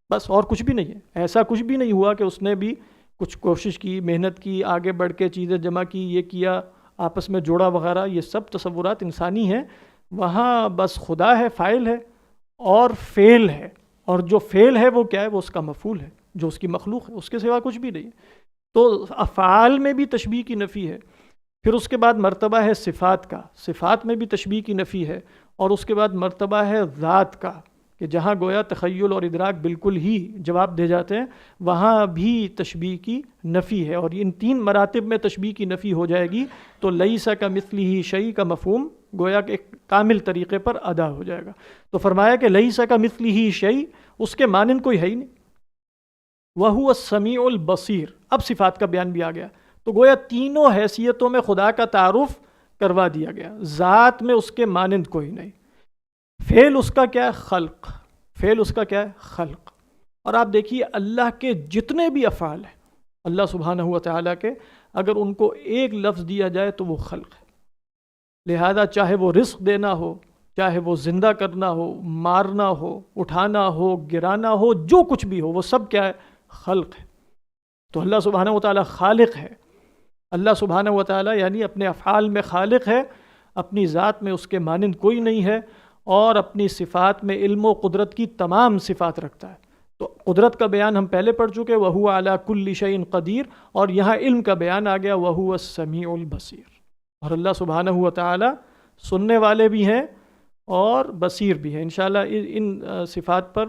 بس، اور کچھ بھی نہیں ہے۔ ایسا کچھ بھی نہیں ہوا کہ اس نے بھی کچھ کوشش کی، محنت کی، آگے بڑھ کے چیزیں جمع کی، یہ کیا، آپس میں جوڑا وغیرہ، یہ سب تصورات انسانی ہیں۔ وہاں بس خدا ہے، فاعل ہے اور فعل ہے، اور جو فعل ہے وہ کیا ہے؟ وہ اس کا مفعول ہے، جو اس کی مخلوق ہے، اس کے سوا کچھ بھی نہیں۔ تو افعال میں بھی تشبیہ کی نفی ہے۔ پھر اس کے بعد مرتبہ ہے صفات کا، صفات میں بھی تشبیہ کی نفی ہے۔ اور اس کے بعد مرتبہ ہے ذات کا، کہ جہاں گویا تخیل اور ادراک بالکل ہی جواب دے جاتے ہیں، وہاں بھی تشبیہ کی نفی ہے۔ اور ان 3 مراتب میں تشبیہ کی نفی ہو جائے گی تو لیس کمثلہ شیء کا مفہوم گویا کہ ایک کامل طریقے پر ادا ہو جائے گا۔ تو فرمایا کہ لیس کمثلہ شیء، اس کے مانند کوئی ہے ہی نہیں، وَهُوَ السَّمِيعُ الْبَصِيرُ۔ اب صفات کا بیان بھی آ گیا، تو گویا تینوں حیثیتوں میں خدا کا تعارف کروا دیا گیا۔ ذات میں اس کے مانند کوئی نہیں، فعل اس کا کیا ہے؟ خلق، فعل اس کا کیا ہے؟ خلق۔ اور آپ دیکھیے اللہ کے جتنے بھی افعال ہیں، اللہ سبحانہ و تعالیٰ کے، اگر ان کو ایک لفظ دیا جائے تو وہ خلق ہے۔ لہذا چاہے وہ رزق دینا ہو، چاہے وہ زندہ کرنا ہو، مارنا ہو، اٹھانا ہو، گرانا ہو، جو کچھ بھی ہو، وہ سب کیا ہے؟ خلق ہے۔ تو اللہ سبحانہ و تعالیٰ خالق ہے۔ اللہ سبحانہ و تعالیٰ یعنی اپنے افعال میں خالق ہے، اپنی ذات میں اس کے مانند کوئی نہیں ہے، اور اپنی صفات میں علم و قدرت کی تمام صفات رکھتا ہے۔ تو قدرت کا بیان ہم پہلے پڑھ چکے، وَهُوَ عَلَى كُلِّ شَيْءٍ قدیر، اور یہاں علم کا بیان آ گیا، وَهُوَ السَّمِيعُ الْبَصِيرُ۔ اور اللہ سبحانہ و تعالیٰ سننے والے بھی ہیں اور بصیر بھی ہیں۔ انشاءاللہ ان صفات پر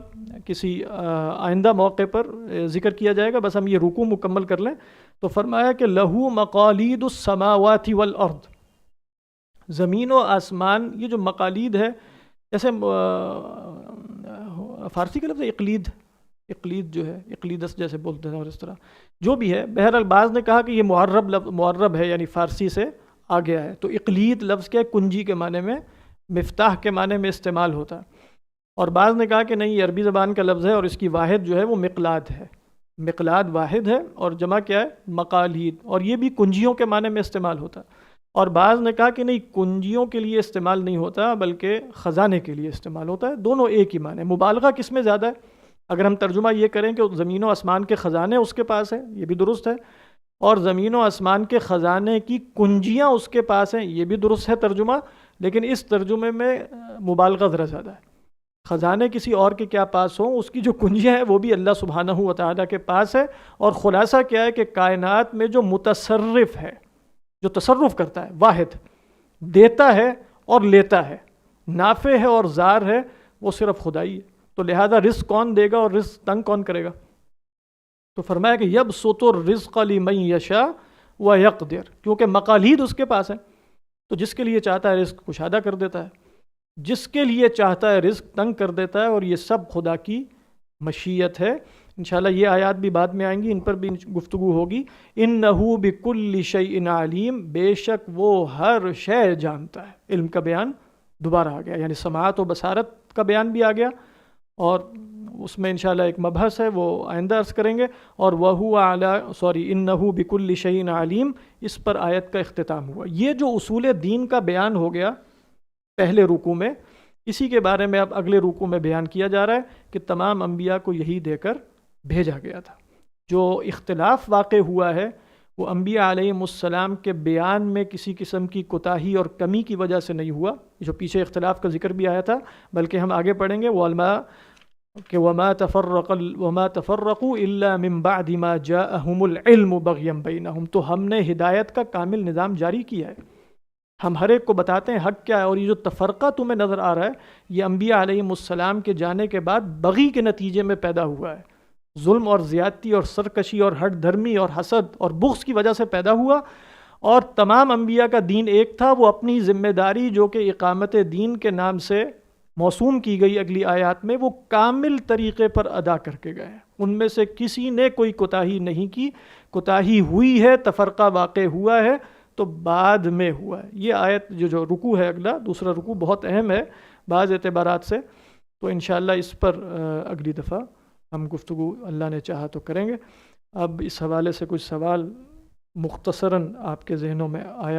کسی آئندہ موقع پر ذکر کیا جائے گا، بس ہم یہ رکوع مکمل کر لیں۔ تو فرمایا کہ لَهُ مَقَالِيدُ السَّمَاوَاتِ وَالْأَرْضِ، زمین و آسمان، یہ جو مقالید ہے، جیسے فارسی کا لفظ اقلید، اقلید جو ہے اقلیدس جیسے بولتے ہیں، اور اس طرح جو بھی ہے، بہرحال بعض نے کہا کہ یہ معرب ہے، یعنی فارسی سے آ گیا ہے۔ تو اقلید لفظ کیا ہے؟ کنجی کے معنی میں، مفتاح کے معنی میں استعمال ہوتا ہے۔ اور بعض نے کہا کہ نہیں، یہ عربی زبان کا لفظ ہے اور اس کی واحد جو ہے وہ مقلاد ہے، مقلاد واحد ہے، اور جمع کیا ہے؟ مقالید، اور یہ بھی کنجیوں کے معنی میں استعمال ہوتا ہے۔ اور بعض نے کہا کہ نہیں، کنجیوں کے لیے استعمال نہیں ہوتا بلکہ خزانے کے لیے استعمال ہوتا ہے، دونوں ایک ہی معنی۔ مبالغہ کس میں زیادہ ہے؟ اگر ہم ترجمہ یہ کریں کہ زمین و آسمان کے خزانے اس کے پاس ہیں، یہ بھی درست ہے، اور زمین و آسمان کے خزانے کی کنجیاں اس کے پاس ہیں، یہ بھی درست ہے ترجمہ، لیکن اس ترجمے میں مبالغہ ذرا زیادہ ہے۔ خزانے کسی اور کے کیا پاس ہوں، اس کی جو کنجیاں ہیں وہ بھی اللہ سبحانہ و تعالیٰ کے پاس ہے۔ اور خلاصہ کیا ہے کہ کائنات میں جو متصرف ہے، جو تصرف کرتا ہے، واحد، دیتا ہے اور لیتا ہے، نافع ہے اور ضار ہے، وہ صرف خدائی ہے۔ تو لہذا رزق کون دے گا اور رزق تنگ کون کرے گا؟ تو فرمایا کہ یبسط الرزق لمن یشاء ویقدر، کیونکہ مقالید اس کے پاس ہے، تو جس کے لیے چاہتا ہے رزق کشادہ کر دیتا ہے، جس کے لیے چاہتا ہے رزق تنگ کر دیتا ہے، اور یہ سب خدا کی مشیت ہے۔ انشاءاللہ یہ آیات بھی بعد میں آئیں گی، ان پر بھی گفتگو ہوگی۔ اِنَّهُ بِكُلِّ شَيْءٍ عَلِيمٌ، بے شک وہ ہر شے جانتا ہے۔ علم کا بیان دوبارہ آ گیا، یعنی سماعت و بصارت کا بیان بھی آ گیا، اور اس میں انشاءاللہ ایک مبحث ہے وہ آئندہ عرض کریں گے۔ اور وَهُوَ عَلَىٰ إِنَّهُ بِكُلِّ شَيْءٍ عَلِيمٌ، اس پر آیت کا اختتام ہوا۔ یہ جو اصول دین کا بیان ہو گیا پہلے رکوع میں، اسی کے بارے میں اب اگلے رکوع میں بیان کیا جا رہا ہے کہ تمام انبیاء کو یہی دے کر بھیجا گیا تھا۔ جو اختلاف واقع ہوا ہے وہ انبیاء علیہم السلام کے بیان میں کسی قسم کی کوتاہی اور کمی کی وجہ سے نہیں ہوا، جو پیچھے اختلاف کا ذکر بھی آیا تھا، بلکہ ہم آگے پڑھیں گے وَمَا تَفَرَّقُوا إِلَّا مِن بَعْدِ مَا جَاءَهُمُ الْعِلْمُ بَغْيًا بَيْنَهُمْ، تو ہم نے ہدایت کا کامل نظام جاری کیا ہے، ہم ہر ایک کو بتاتے ہیں حق کیا ہے، اور یہ جو تفرقہ تمہیں نظر آ رہا ہے یہ انبیاء علیہم السلام کے جانے کے بعد بغی کے نتیجے میں پیدا ہوا ہے، ظلم اور زیادتی اور سرکشی اور ہٹ دھرمی اور حسد اور بغض کی وجہ سے پیدا ہوا، اور تمام انبیاء کا دین ایک تھا، وہ اپنی ذمہ داری جو کہ اقامت دین کے نام سے موسوم کی گئی اگلی آیات میں، وہ کامل طریقے پر ادا کر کے گئے ہیں، ان میں سے کسی نے کوئی کوتاہی نہیں کی، کوتاہی ہوئی ہے، تفرقہ واقع ہوا ہے تو بعد میں ہوا ہے۔ یہ آیت جو رکوع ہے اگلا دوسرا رکوع بہت اہم ہے بعض اعتبارات سے، تو انشاءاللہ اس پر اگلی دفعہ ہم گفتگو اللہ نے چاہا تو کریں گے۔ اب اس حوالے سے کچھ سوال مختصراً آپ کے ذہنوں میں آیا